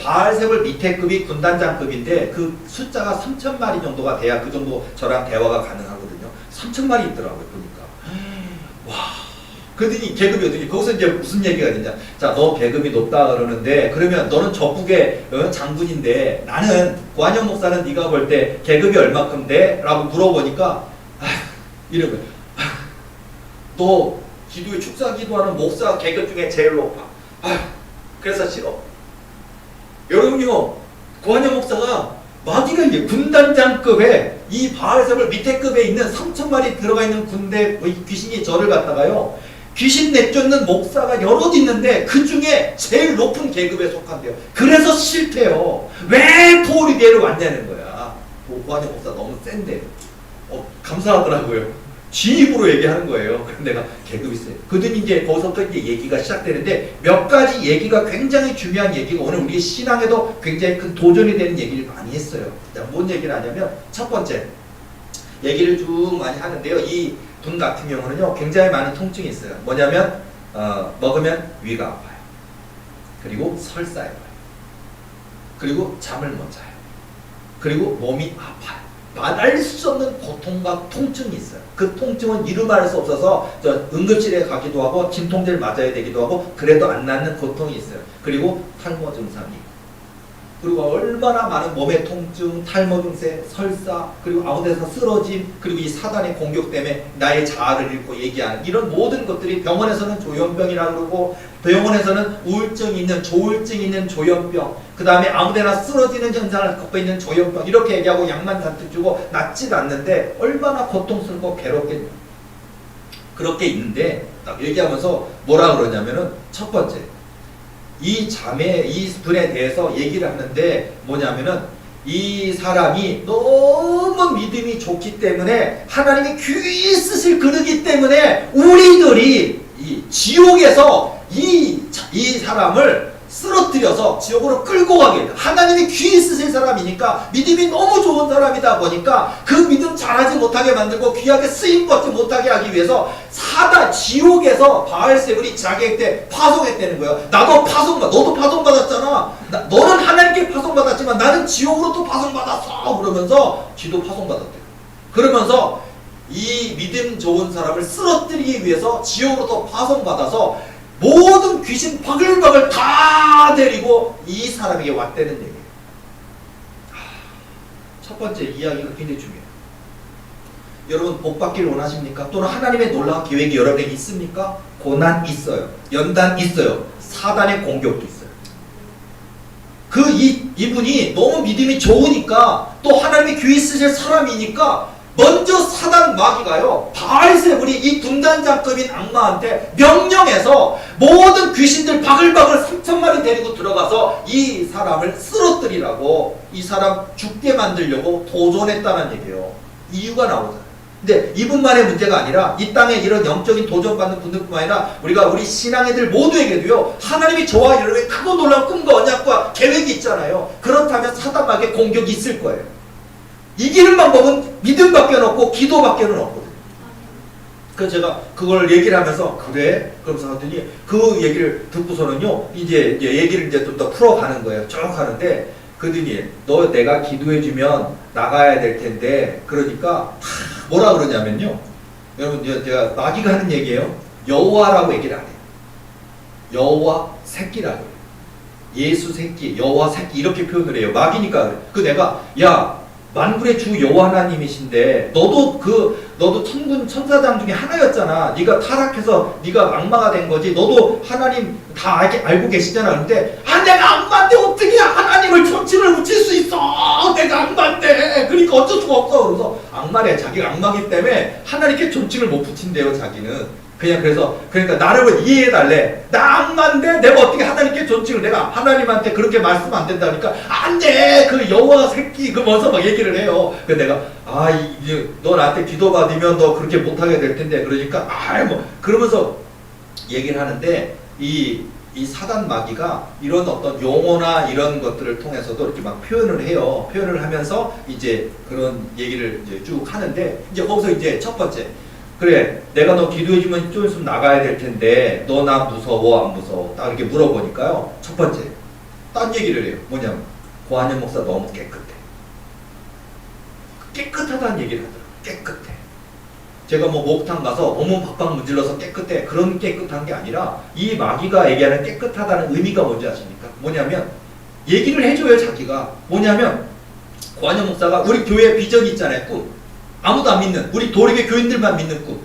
S1: 바알세불 밑에 급이 군단장급인데 그 숫자가 3,000마리 정도가 돼야 그 정도 저랑 대화가 가능하거든요. 3,000마리 있더라고요, 보니까. 와. 그러더니 계급이 어떻게, 거기서 이제 무슨 얘기가 되냐. 자, 너 계급이 높다 그러는데, 그러면 너는 적국의 장군인데, 나는, 고한영 목사는 네가 볼 때 계급이 얼마큼 돼? 라고 물어보니까, 이런 거야. 너 기도에 축사 기도하는 목사 계급 중에 제일 높아. 그래서 싫어. 여러분요, 고한영 목사가 마귀가 이제 군단장급에 이 바알세불 밑에 급에 있는 3,000마리 들어가 있는 군대 귀신이 저를 갖다가요, 귀신 내쫓는 목사가 여럿 있는데 그 중에 제일 높은 계급에 속한대요. 그래서 싫대요. 왜 도리계를 왔냐는 거야. 고한영 목사 너무 센데. 감사하더라고요. 지 입으로 얘기하는 거예요. 그래서 내가 계급이 세요. 그러더니 이제 거기서부터 이제 얘기가 시작되는데 몇 가지 얘기가 굉장히 중요한 얘기가 오늘 우리 신앙에도 굉장히 큰 도전이 되는 얘기를 많이 했어요. 자, 뭔 얘기를 하냐면 첫 번째 얘기를 쭉 많이 하는데요. 이 분 같은 경우는요 굉장히 많은 통증이 있어요. 뭐냐면 먹으면 위가 아파요. 그리고 설사해요. 그리고 잠을 못 자요. 그리고 몸이 아파요. 말할 수 없는 고통과 통증이 있어요. 그 통증은 이루말할 수 없어서 응급실에 가기도 하고 진통제를 맞아야 되기도 하고 그래도 안 낫는 고통이 있어요. 그리고 탈모 증상이 그리고 얼마나 많은 몸의 통증, 탈모 증세, 설사, 그리고 아무 데서 쓰러짐, 그리고 이 사단의 공격 때문에 나의 자아를 잃고 얘기하는 이런 모든 것들이 병원에서는 조현병이라고 그러고, 병원에서는 우울증이 있는, 조울증이 있는 조현병, 그 다음에 아무 데나 쓰러지는 현상을 갖고 있는 조현병, 이렇게 얘기하고 약만 잔뜩 주고 낫질 않는데 얼마나 고통스럽고 괴롭겠냐. 그렇게 있는데 딱 얘기하면서 뭐라 그러냐면은, 첫 번째, 이 자매, 이 분에 대해서 얘기를 하는데 뭐냐면은, 이 사람이 너무 믿음이 좋기 때문에, 하나님이 귀히 쓰실 그르기 때문에 우리들이 이 지옥에서 이 사람을 쓰러뜨려서 지옥으로 끌고 가게 돼요. 하나님이 귀히 쓰실 사람이니까, 믿음이 너무 좋은 사람이다 보니까 그 믿음 잘하지 못하게 만들고 귀하게 쓰임받지 못하게 하기 위해서 사단, 지옥에서 바알세불이 자기한테 파송했다는 거예요. 나도 너도 파송받았잖아. 너는 하나님께 파송받았지만 나는 지옥으로 또 파송받았어. 그러면서 지도 파송받았대요. 그러면서 이 믿음 좋은 사람을 쓰러뜨리기 위해서 지옥으로 또 파송받아서 모든 귀신 바글바글 다 데리고 이 사람에게 왔다는 얘기예요. 첫 번째 이야기가 굉장히 중요해요. 여러분, 복 받기를 원하십니까? 또는 하나님의 놀라운 계획이 여러분에게 있습니까? 고난 있어요. 연단 있어요. 사단의 공격도 있어요. 이분이 너무 믿음이 좋으니까, 또 하나님이 귀히 쓰실 사람이니까, 먼저 사단 마귀가요, 바알세불이 이 군단장급인 악마한테 명령해서 모든 귀신들 바글바글 3,000마리 데리고 들어가서 이 사람을 쓰러뜨리라고, 이 사람 죽게 만들려고 도전했다는 얘기예요. 이유가 나오잖아요. 근데 이분만의 문제가 아니라 이 땅에 이런 영적인 도전받는 분들뿐만 아니라 우리 신앙애들 모두에게도요, 하나님이 저와 여러분의 크고 놀라운 꿈과 언약과 계획이 있잖아요. 그렇다면 사단 마귀의 공격이 있을 거예요. 이기는 방법은 믿음밖에 없고 기도밖에는 없거든요. 그래서 제가 그걸 얘기를 하면서, 그래? 그러면서 하더니 그 얘기를 듣고서는요, 이제 얘기를 이제 좀 더 풀어가는 거예요. 쭉 하는데, 그러더니 너 내가 기도해주면 나가야 될 텐데, 그러니까 뭐라 그러냐면요, 여러분, 제가 마귀가 하는 얘기예요. 여호와라고 얘기를 안 해요. 여호와 새끼라고 해요. 예수 새끼, 여호와 새끼, 이렇게 표현을 해요. 마귀니까 그래. 그 내가, 야, 만군의 주 여호와 하나님이신데 너도 천군 천사장 중에 하나였잖아. 네가 타락해서 네가 악마가 된 거지. 너도 하나님 다 알고 계시잖아. 그런데 내가 악마인데 어떻게 하나님을 존칭을 붙일 수 있어? 내가 악마인데. 그러니까 어쩔 수가 없어. 그래서 악마래. 자기가 악마기 때문에 하나님께 존칭을 못 붙인대요. 자기는. 그러니까 나를 이해해달래. 나 악마인데 내가 어떻게 하나님께 존칭을, 내가 하나님한테 그렇게 말씀 안 된다니까, 안 돼! 그 여호와 새끼, 그러면서 막 얘기를 해요. 그래서 내가, 너 나한테 기도 받으면 너 그렇게 못하게 될 텐데, 그러니까, 그러면서 얘기를 하는데, 이 사단 마귀가 이런 어떤 용어나 이런 것들을 통해서도 이렇게 막 표현을 해요. 표현을 하면서 이제 그런 얘기를 이제 쭉 하는데, 이제 거기서 이제 첫 번째, 그래, 내가 너 기도해주면 좀 있으면 나가야 될 텐데 너 나 무서워 안 무서워? 딱 이렇게 물어보니까요, 첫 번째 딴 얘기를 해요. 뭐냐면, 고한영 목사 너무 깨끗해. 깨끗하다는 얘기를 하더라고요. 깨끗해. 제가 뭐 목욕탕 가서 온몸 박박 문질러서 깨끗해, 그런 깨끗한 게 아니라, 이 마귀가 얘기하는 깨끗하다는 의미가 뭔지 아십니까? 뭐냐면, 얘기를 해줘요. 자기가 뭐냐면, 고한영 목사가 우리 교회 비전이 있잖아요. 꿈. 아무도 안 믿는, 우리 도리교 교인들만 믿는 꿈.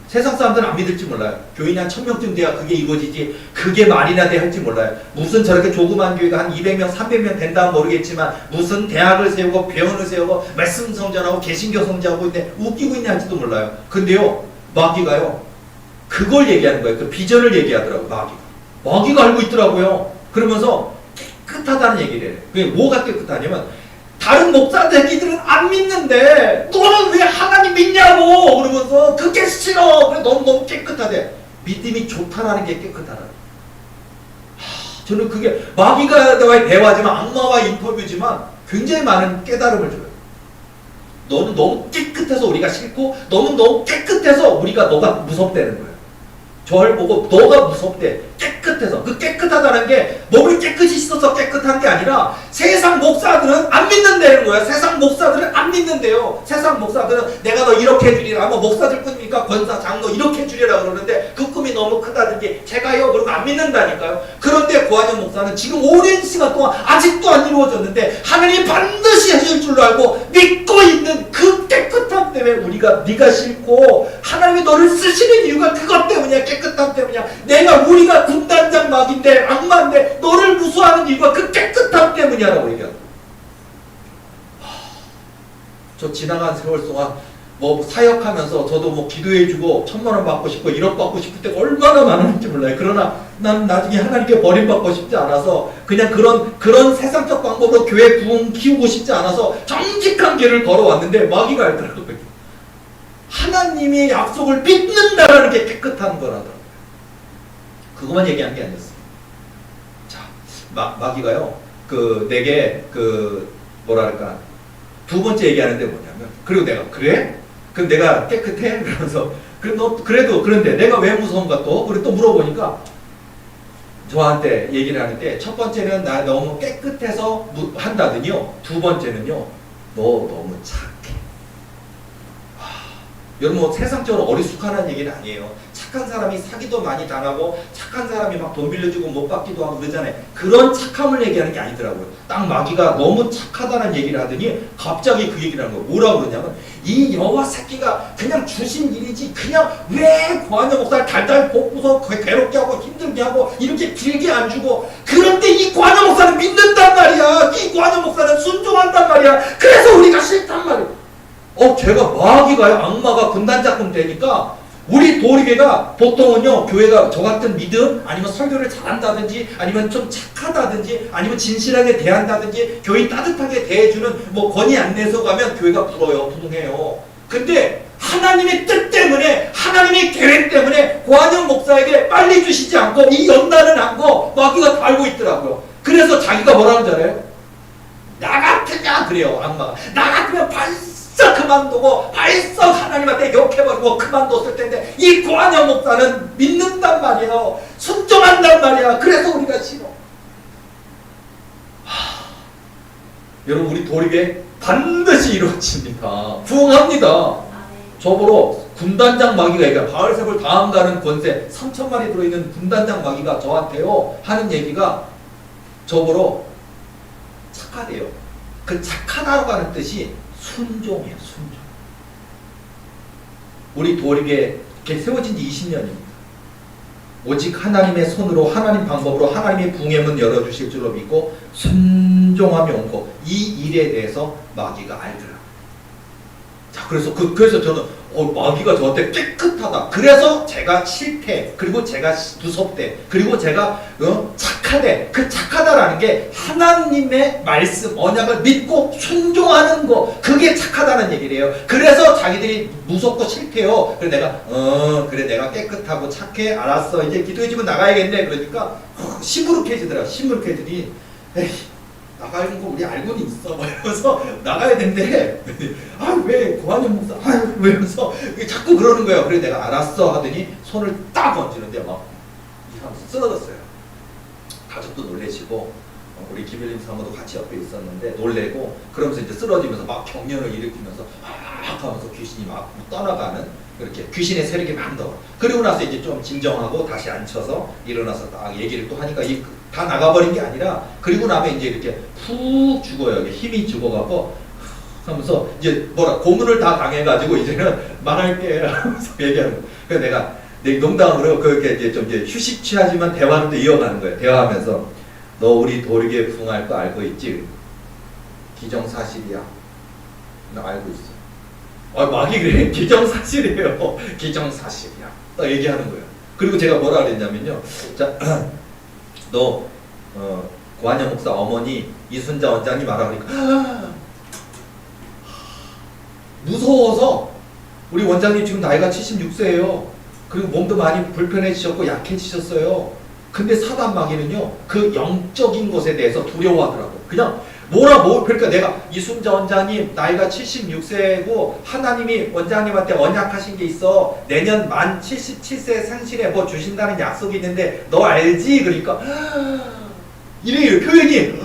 S1: 세상 사람들은 안 믿을지 몰라요. 교인이 한 1000명쯤 돼야 그게 이루어지지, 그게 말이나 돼 할지 몰라요. 무슨 저렇게 조그만 교회가 한 200명, 300명 된다면 모르겠지만, 무슨 대학을 세우고 병원을 세우고 말씀 성전하고 개신교 성전하고 있는데 웃기고 있냐 할지도 몰라요. 근데요, 마귀가요, 그걸 얘기하는 거예요. 그 비전을 얘기하더라고요. 마귀가 알고 있더라고요. 그러면서 깨끗하다는 얘기를 해요. 그게 뭐가 깨끗하냐면, 다른 목사들 새끼들은 안 믿는데 너는 왜 하나님 믿냐고 그러면서, 그게 싫어. 그래, 너무 깨끗하대. 믿음이 좋다라는 게 깨끗하다. 저는 그게 마귀가와의 대화지만, 악마와의 인터뷰지만 굉장히 많은 깨달음을 줘요. 너는 너무 깨끗해서 우리가 싫고, 너는 너무 깨끗해서 너가 무섭다는 거예요. 저를 보고 너가 무섭대. 깨끗해서. 그 깨끗하다는 게 몸이 깨끗이 씻어서 깨끗한 게 아니라 세상 목사들은 안 믿는다는 거야. 세상 목사들은 안 믿는데요. 세상 목사들은 내가 너 이렇게 해주리라. 뭐 목사들 뿐입니까? 권사, 장로 이렇게 해주리라 그러는데 그 꿈이 너무 크다든지 제가요 그러면 안 믿는다니까요. 그런데 고한영 목사는 지금 오랜 시간 동안 아직도 안 이루어졌는데 하나님이 반드시 하실 줄로 알고 믿고 있는 그 깨끗함 때문에 우리가 네가 싫고 하나님이 너를 쓰시는 이유가 그것 때문이야. 깨끗함 때문이야. 우리가 군단장 막인데 악마인데 너를 무수하는 이유가 그 깨끗함 때문이야라고 얘기하고. 저 지나간 세월 동안 뭐 사역하면서 저도 뭐 기도해주고 1,000,000원 받고 싶고 1억 받고 싶을 때가 얼마나 많은지 몰라요. 그러나 난 나중에 하나님께 버림받고 싶지 않아서 그냥 그런 세상적 방법으로 교회 부흥 키우고 싶지 않아서 정직한 길을 걸어왔는데 마귀가 알더라고요. 하나님의 약속을 믿는다라는 게 깨끗한 거라더라고요. 그것만 얘기한 게 아니었어요. 자, 마귀가요, 내게 뭐랄까, 두 번째 얘기하는데 뭐냐면, 그리고 내가, 그래? 그럼 내가 깨끗해? 그러면서, 그런데 내가 왜 무서운가 또? 그리고 또 물어보니까, 저한테 얘기를 하는데, 첫 번째는 나 너무 깨끗해서 한다더니요, 두 번째는요, 너 너무 착해. 여러분, 뭐 세상적으로 어리숙하다는 얘기는 아니에요. 착한 사람이 사기도 많이 당하고 착한 사람이 막 돈 빌려주고 못 받기도 하고 그러잖아요. 그런 착함을 얘기하는 게 아니더라고요. 딱 마귀가 너무 착하다는 얘기를 하더니 갑자기 그 얘기를 하는 거예요. 뭐라고 그러냐면 이 여와 새끼가 그냥 주신 일이지 그냥 왜 고한영 목사를 달달 볶고서 괴롭게 하고 힘들게 하고 이렇게 길게 안 주고 그런데 이 고한영 목사는 믿는단 말이야. 이 고한영 목사는 순종한단 말이야. 그래서 우리가 싫단 말이야. 제가 마귀가요, 악마가 군단작금 되니까 우리 도리교회가 보통은요, 교회가 저 같은 믿음 아니면 설교를 잘한다든지 아니면 좀 착하다든지 아니면 진실하게 대한다든지 교인 따뜻하게 대해주는 뭐 권위 안 내서 가면 교회가 불어요, 부흥해요. 근데 하나님의 뜻 때문에 하나님의 계획 때문에 고한영 목사에게 빨리 주시지 않고 이 연단을 한 거 마귀가 다 알고 있더라고요. 그래서 자기가 뭐라는 줄 알아요? 나 같으냐 그래요, 악마가. 나 같으면 벌써 그만두고 벌써 하나님한테 욕해버리고 그만뒀을 텐데 이 고한영 목사는 믿는단 말이에요. 순종한단 말이야. 그래서 우리가 싫어. 여러분, 우리 도리교회 반드시 이루어집니다. 부흥합니다. 저보러 군단장 마귀가 얘기해요. 바알세불 다음 가는 권세 3,000마리 들어있는 군단장 마귀가 저한테요 하는 얘기가 저보러 착하대요. 그 착하다고 하는 뜻이 순종이에요. 순종. 우리 도리교회 세워진 지 20년입니다. 오직 하나님의 손으로 하나님 방법으로 하나님의 붕의 문 열어주실 줄로 믿고 순종하며 온 거. 이 일에 대해서 마귀가 알더라고요. 자, 그래서 저는 마귀가 저한테 깨끗하다. 그래서 제가 싫대. 그리고 제가 무섭대. 그리고 제가 착하대. 그 착하다라는 게 하나님의 말씀, 언약을 믿고 순종하는 거. 그게 착하다는 얘기래요. 그래서 자기들이 무섭고 싫대요. 그래서 내가 그래 내가 깨끗하고 착해. 알았어. 이제 기도해 주면 나가야겠네. 그러니까 시무룩해지더라고요. 시무룩해지더니 에이, 나가는 거 우리 알고는 있어. 이러면서 나가야 된대. 왜 고한영 목사? 왜 이러면서 자꾸 그러는 거예요. 그래서 내가 알았어 하더니 손을 딱 얹는데 막 이러면서 쓰러졌어요. 가족도 놀래시고 우리 김일림 사모도 같이 옆에 있었는데 놀래고 그러면서 이제 쓰러지면서 막 경련을 일으키면서 하면서 귀신이 막 떠나가는 그렇게 귀신의 세력이 막 넣어. 그리고 나서 이제 좀 진정하고 다시 앉혀서 일어나서 딱 얘기를 또 하니까 다 나가버린 게 아니라 그리고 나면 이제 이렇게 푹 죽어요. 힘이 죽어갖고 하면서 이제 고문을 다 당해가지고 이제는 말할게 하면서 얘기하는 거예요. 그래서 내가 농담으로 그렇게 이제 좀 휴식 취하지만 대화를 또 이어가는 거예요. 대화하면서 너 우리 도리교회 부흥할 거 알고 있지? 기정사실이야. 나 알고 있어. 마귀 그래? 기정사실이에요. 기정사실이야. 딱 얘기하는 거예요. 그리고 제가 뭐라 그랬냐면요. 자, 너 고한영 목사 어머니 이순자 원장님 알아보니까 무서워서 우리 원장님 지금 나이가 76세예요. 그리고 몸도 많이 불편해지셨고 약해지셨어요. 근데 사단 마귀는요 그 영적인 것에 대해서 두려워하더라고요. 그냥 그러니까 내가 이순자 원장님 나이가 76세고 하나님이 원장님한테 언약하신 게 있어. 내년 만 77세 생신에 뭐 주신다는 약속이 있는데 너 알지? 그러니까 이래요. 표현이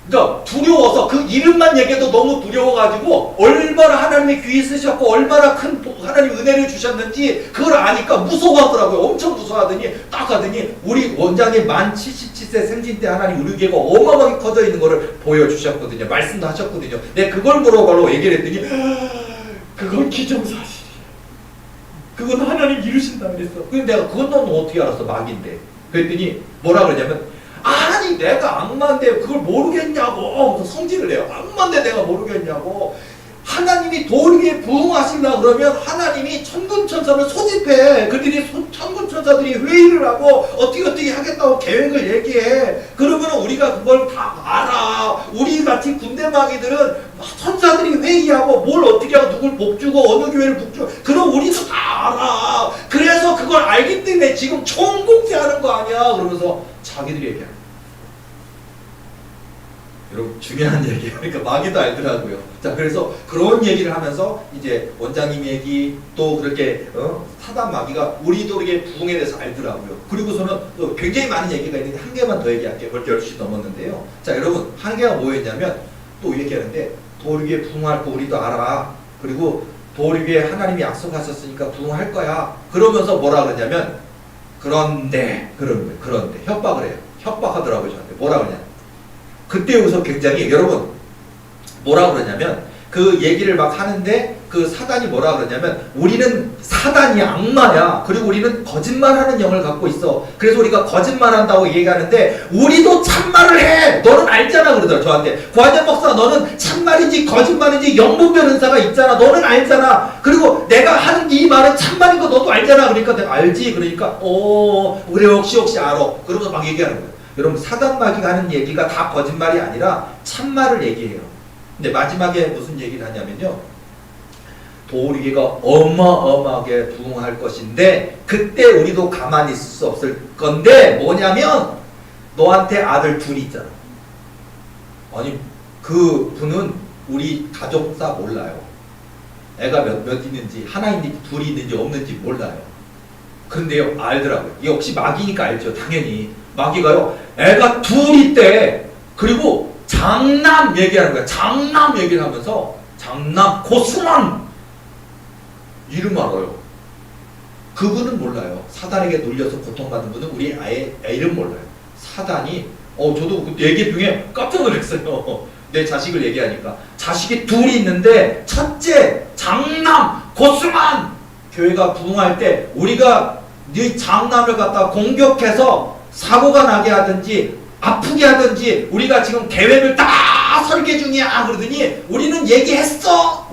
S2: 그러니까 두려워서 그 이름만 얘기해도 너무 두려워가지고 얼마나 하나님의 귀에 쓰셨고 얼마나 큰 하나님 은혜를 주셨는지 그걸 아니까 무서워하더라고요. 엄청 무서워하더니 딱 하더니 우리 원장님 만 77세 생신 때 하나님 의료계가 어마어마하게 커져 있는 거를 보여주셨거든요. 말씀도 하셨거든요. 내가 그걸 물어보려고 얘기를 했더니 그건 기정사실이야. 그건 하나님 이루신다 그랬어. 근데 내가 그건 넌 어떻게 알았어? 막인데. 그랬더니 뭐라 그러냐면 아니 내가 악마인데 그걸 모르겠냐고. 성질을 내요. 악마인데 내가 모르겠냐고. 하나님이 도리에 부응하시려 그러면 하나님이 천군천사를 소집해. 그들이 천군천사들이 회의를 하고 어떻게 하겠다고 계획을 얘기해. 그러면 우리가 그걸 다 알아. 우리 같이 군대 마귀들은 천사들이 회의하고 뭘 어떻게 하고 누굴 복주고 어느 교회를 복주고 그럼 우리도 다 알아. 그래서 그걸 알기 때문에 지금 총공세하는 거 아니야. 그러면서 자기들이 얘기하는 거야. 여러분 중요한 얘기예요. 그러니까 마귀도 알더라고요. 자, 그래서 그런 얘기를 하면서 이제 원장님 얘기 또 그렇게 사단 마귀가 우리 도리의 부흥에 대해서 알더라고요. 그리고서는 또 굉장히 많은 얘기가 있는데 한 개만 더 얘기할게요. 벌써 10시 넘었는데요. 자, 여러분 한 개가 뭐였냐면 또 얘기하는데 도리에 부흥할 거 우리도 알아. 그리고 도리에 하나님이 약속하셨으니까 부흥할 거야. 그러면서 뭐라 그러냐면 그런데 협박을 해요. 협박하더라고요. 저한테 뭐라 그러냐. 그때 여기서 굉장히 여러분 뭐라 그러냐면 그 얘기를 막 하는데 그 사단이 뭐라 그러냐면 우리는 사단이 악마야. 그리고 우리는 거짓말하는 영을 갖고 있어. 그래서 우리가 거짓말한다고 얘기하는데 우리도 참말을 해. 너는 알잖아 그러더라 저한테. 고한영 목사 너는 참말인지 거짓말인지 영분별 은사가 있잖아. 너는 알잖아. 그리고 내가 하는 이 말은 참말인 거 너도 알잖아. 그러니까 내가 알지. 그러니까 그래 역시 알아. 그러면서 막 얘기하는 거예요. 여러분 사단 마귀가 하는 얘기가 다 거짓말이 아니라 참말을 얘기해요. 근데 마지막에 무슨 얘기를 하냐면요. 도리계가 어마어마하게 부흥할 것인데 그때 우리도 가만히 있을 수 없을 건데 뭐냐면 너한테 아들 둘이 있잖아. 아니 그 분은 우리 가족사 몰라요. 애가 몇 있는지 하나 있는지 둘이 있는지 없는지 몰라요. 그런데요 알더라고요. 이게 혹시 마귀니까 알죠. 당연히 마귀가요 애가 둘 있대. 그리고 장남 얘기하는 거야. 장남 얘기를 하면서 장남 고승환 이름 알아요. 그분은 몰라요. 사단에게 눌려서 고통받은 분은 우리 아예 이름 몰라요. 사단이 저도 그 얘기 중에 깜짝 놀랐어요. 내 자식을 얘기하니까 자식이 둘이 있는데 첫째 장남 고승환 교회가 부흥할 때 우리가 네 장남을 갖다 공격해서 사고가 나게 하든지 아프게 하든지 우리가 지금 계획을 다 설계 중이야. 그러더니 우리는 얘기했어.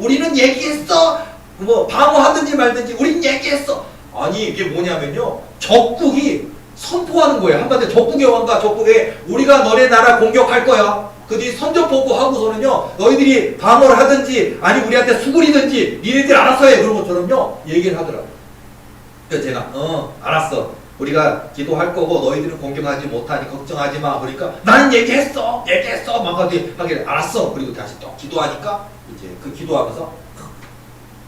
S2: 뭐 방어하든지 말든지 우린 얘기했어. 아니 이게 뭐냐면요. 적국이 선포하는 거예요. 한마디로 적국의 왕과 적국에 우리가 너네 나라 공격할 거야. 그 뒤 선전포고 하고서는요. 너희들이 방어를 하든지 아니 우리한테 수그리든지 니네들 알아서 해. 그런 것처럼요. 얘기를 하더라고요. 그래서 제가 알았어. 우리가 기도할 거고 너희들은 공격하지 못하니 걱정하지 마. 그러니까 나는 얘기했어 막 하길래 알았어. 그리고 다시 또 기도하니까 이제 그 기도하면서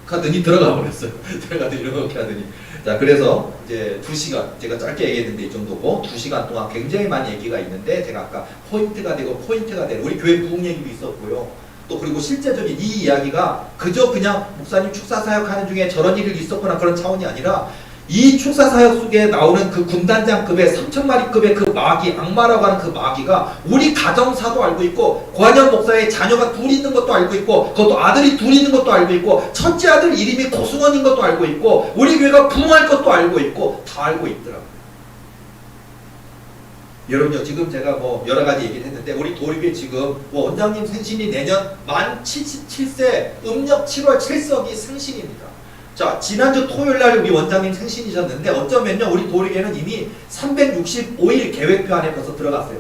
S2: 하더니 들어가 버렸어요. 들어가더니 이렇게 하더니 자 그래서 이제 2시간 제가 짧게 얘기했는데 이 정도고 2시간 동안 굉장히 많은 얘기가 있는데 제가 아까 포인트가 되고 포인트가 되는 우리 교회 부흥 얘기도 있었고요. 또 그리고 실제적인 이 이야기가 그저 그냥 목사님 축사 사역하는 중에 저런 일이 있었거나 그런 차원이 아니라 이 축사 사역 속에 나오는 그 군단장급의 3,000마리급의 그 마귀, 악마라고 하는 그 마귀가 우리 가정사도 알고 있고 고한영 목사의 자녀가 둘 있는 것도 알고 있고 그것도 아들이 둘 있는 것도 알고 있고 첫째 아들 이름이 고승원인 것도 알고 있고 우리 교회가 부흥할 것도 알고 있고 다 알고 있더라고요. 여러분요 지금 제가 뭐 여러 가지 얘기를 했는데 우리 도립이 지금 뭐 원장님 생신이 내년 만 77세 음력 7월 7석이 생신입니다. 자 지난주 토요일날 우리 원장님 생신이셨는데 어쩌면요 우리 도리계는 이미 365일 계획표 안에 벌써 들어갔어요.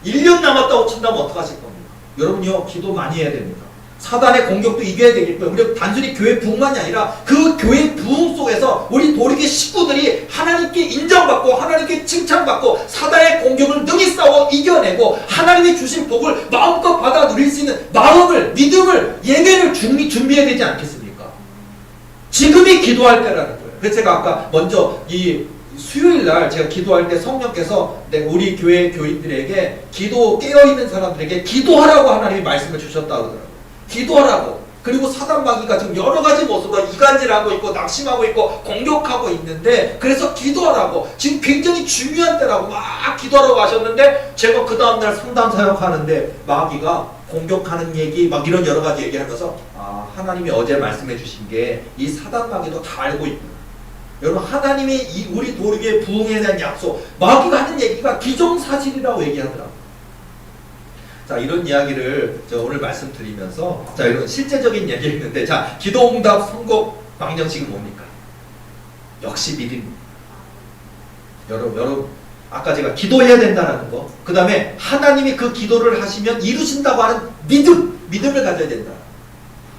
S2: 1년 남았다고 친다면 어떡하실 겁니까? 여러분요 기도 많이 해야 됩니다. 사단의 공격도 이겨야 되겠고요. 우리 단순히 교회 부흥만이 아니라 그 교회 부흥 속에서 우리 도리계 식구들이 하나님께 인정받고 하나님께 칭찬받고 사단의 공격을 능히 싸워 이겨내고 하나님이 주신 복을 마음껏 받아 누릴 수 있는 마음을 믿음을 예배를 준비해야 되지 않겠습니까? 지금이 기도할 때라는 거예요. 그래서 제가 아까 먼저 이 수요일 날 제가 기도할 때 성령께서 우리 교회 교인들에게 기도 깨어있는 사람들에게 기도하라고 하나님이 말씀을 주셨다 그러더라고요. 기도하라고. 그리고 사단 마귀가 지금 여러 가지 모습으로 이간질하고 있고 낙심하고 있고 공격하고 있는데 그래서 기도하라고 지금 굉장히 중요한 때라고 막 기도하라고 하셨는데 제가 그 다음날 상담 사역하는데 마귀가 공격하는 얘기 막 이런 여러 가지 얘기하면서 하나님이 어제 말씀해 주신 게 이 사단 마귀도 다 알고 있구나. 여러분 하나님이 이 우리 도리의 부흥에 대한 약속 마귀가 하는 얘기가 기정사실이라고 얘기하더라고요. 자, 이런 이야기를 저 오늘 말씀드리면서 자, 이런 실제적인 얘기였는데 자, 기도응답 선곡 방정식은 뭡니까? 역시 믿음입니다. 여러분 아까 제가 기도해야 된다는 거, 그 다음에 하나님이 그 기도를 하시면 이루신다고 하는 믿음을 가져야 된다.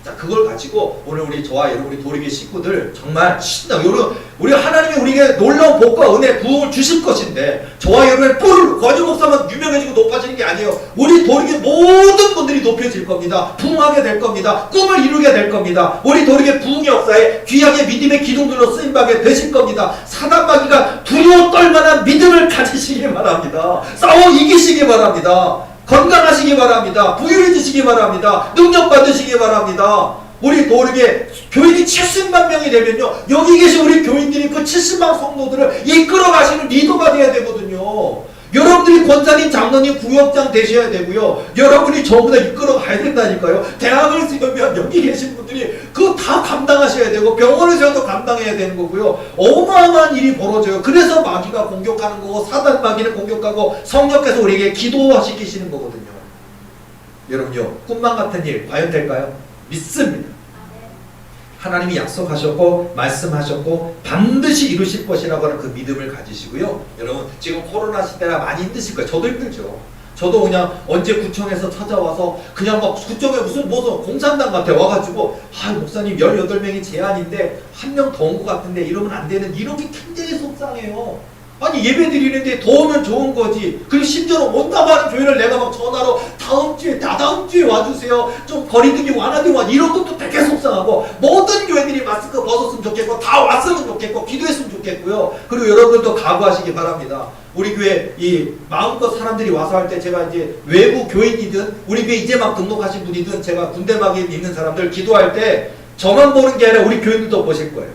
S2: 자, 그걸 가지고 오늘 저와 여러분 우리 도리의 식구들 정말 신나. 여러분 우리 하나님이 우리에게 놀라운 복과 은혜 부흥을 주실 것인데 저와 여러분의 권유 목사만 유명해지고 높아지는 게 아니에요. 우리 도리의 모든 분들이 높여질 겁니다. 부흥하게 될 겁니다. 꿈을 이루게 될 겁니다. 우리 도리의 부흥의 역사에 귀하게 믿음의 기둥들로 쓰임받게 되실 겁니다. 사단 마귀가 두려워 떨만한 믿음을 가지시기 바랍니다. 싸워 이기시기 바랍니다. 건강하시기 바랍니다. 부유해지시기 바랍니다. 능력 받으시기 바랍니다. 우리 도르게 교인이 70만 명이 되면요, 여기 계신 우리 교인들이 그 70만 성도들을 이끌어 가시는 리더가 돼야 되거든요. 여러분들이 권사님, 장로님, 구역장 되셔야 되고요. 여러분이 전부 다 이끌어 가야 된다니까요. 대학을 세우면 여기 계신 분들이 그거 다 감당하셔야 되고 병원을 세워도 감당해야 되는 거고요. 어마어마한 일이 벌어져요. 그래서 마귀가 공격하는 거고 사단 마귀는 공격하고 성령께서 우리에게 기도시키시는 거거든요. 여러분요, 꿈만 같은 일 과연 될까요? 믿습니다. 하나님이 약속하셨고 말씀하셨고 반드시 이루실 것이라고 하는 그 믿음을 가지시고요. 여러분 지금 코로나 시대라 많이 힘드실 거예요. 저도 힘들죠. 저도 그냥 언제 구청에서 찾아와서 그냥 막 구청에 무슨 공산당 같아 와가지고 목사님 18명이 제한인데 한 명 더 온 것 같은데 이러면 안 되는 이런 게 굉장히 속상해요. 아니 예배 드리는데 더 오면 좋은 거지. 그리고 심지어는 온다고 하는 교회를 내가 막 전화로 다다음 주에 와주세요. 좀 거리두기 완화되고 이런 것도 되게 속상하고 모든 교회들이 마스크 벗었으면 좋겠고 다 왔으면 좋겠고 기도했으면 좋겠고요. 그리고 여러분도 각오하시기 바랍니다. 우리 교회 이 마음껏 사람들이 와서 할 때 제가 이제 외부 교인이든 우리 교회 이제 막 등록하신 분이든 제가 군대막에 있는 사람들 기도할 때 저만 보는 게 아니라 우리 교인들도 보실 거예요.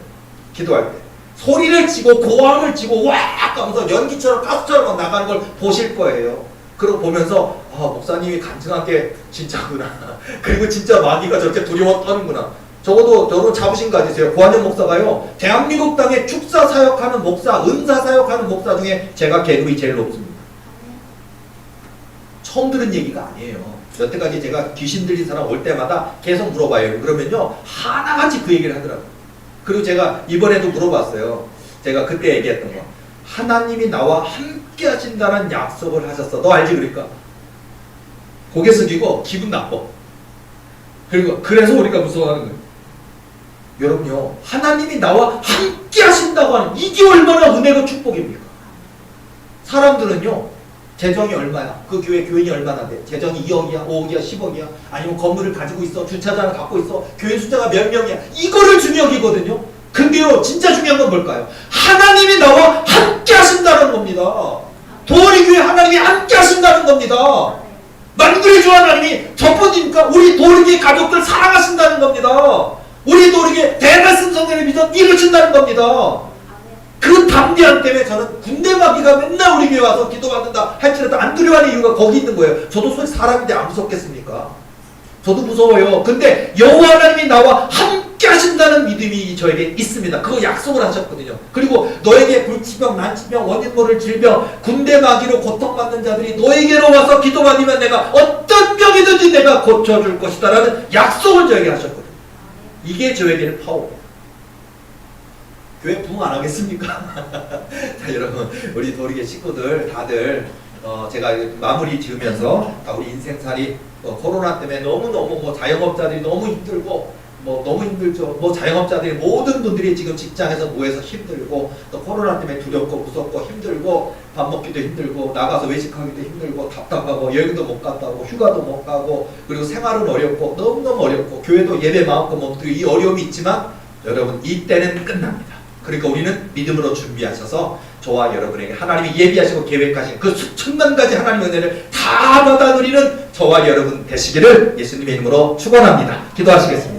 S2: 기도할 때. 소리를 치고 고함을 치고 와 하면서 연기처럼 가스처럼 막 나가는 걸 보실 거예요. 그러고 보면서 목사님이 간증하게 진짜구나. 그리고 진짜 마귀가 저렇게 두려워 떠는구나. 적어도 여러분 자부심 가지세요. 고한영 목사가요, 대한민국 땅에 축사 사역하는 목사, 은사 사역하는 목사 중에 제가 계급이 제일 높습니다. 처음 들은 얘기가 아니에요. 여태까지 제가 귀신 들린 사람 올 때마다 계속 물어봐요. 그러면요 하나같이 그 얘기를 하더라고요. 그리고 제가 이번에도 물어봤어요. 제가 그때 얘기했던 거. 하나님이 나와 함께 하신다는 약속을 하셨어. 너 알지? 그러니까. 고개 숙이고 기분 나빠. 그리고 그래서 우리가 무서워하는 거예요. 여러분요. 하나님이 나와 함께 하신다고 하는 이게 얼마나 은혜가 축복입니까? 사람들은요. 재정이 얼마야? 그 교회 교인이 얼마나 돼? 재정이 2억이야? 5억이야? 10억이야? 아니면 건물을 가지고 있어? 주차장을 갖고 있어? 교회 숫자가 몇 명이야? 이거를 중요하거든요. 근데요, 진짜 중요한 건 뭘까요? 하나님이 나와 함께 하신다는 겁니다. 도리교회 하나님이 함께 하신다는 겁니다. 만군의 주 하나님이 저뿐이니까 우리 도리교회 가족들 사랑하신다는 겁니다. 우리 도리교회 대말씀 성령을 믿어 이루신다는 겁니다. 그 담대함 때문에 저는 군대 마귀가 맨날 우리 교회 와서 기도받는다 할지라도 안 두려워하는 이유가 거기 있는 거예요. 저도 솔직히 사람인데 안 무섭겠습니까? 저도 무서워요. 근데 여호와 하나님이 나와 함께 하신다는 믿음이 저에게 있습니다. 그거 약속을 하셨거든요. 그리고 너에게 불치병, 난치병, 원인 모를 질병, 군대 마귀로 고통받는 자들이 너에게로 와서 기도받으면 내가 어떤 병이든지 내가 고쳐줄 것이다 라는 약속을 저에게 하셨거든요. 이게 저에게는 파워예요. 교회 부흥 안 하겠습니까? 자, 여러분 우리 도리계 식구들 다들 제가 마무리 지으면서 다 우리 인생살이 코로나 때문에 너무너무 자영업자들이 너무 힘들고 너무 힘들죠. 자영업자들이 모든 분들이 지금 직장에서 모여서 힘들고 또 코로나 때문에 두렵고 무섭고 힘들고 밥 먹기도 힘들고 나가서 외식하기도 힘들고 답답하고 여행도 못 갔다 오고 휴가도 못 가고 그리고 생활은 어렵고 너무너무 어렵고 교회도 예배 마음껏 못 드리고 이 어려움이 있지만 여러분 이때는 끝납니다. 그러니까 우리는 믿음으로 준비하셔서 저와 여러분에게 하나님이 예비하시고 계획하신 그 수천만 가지 하나님의 은혜를 다 받아 누리는 저와 여러분 되시기를 예수님의 이름으로 축원합니다. 기도하시겠습니다.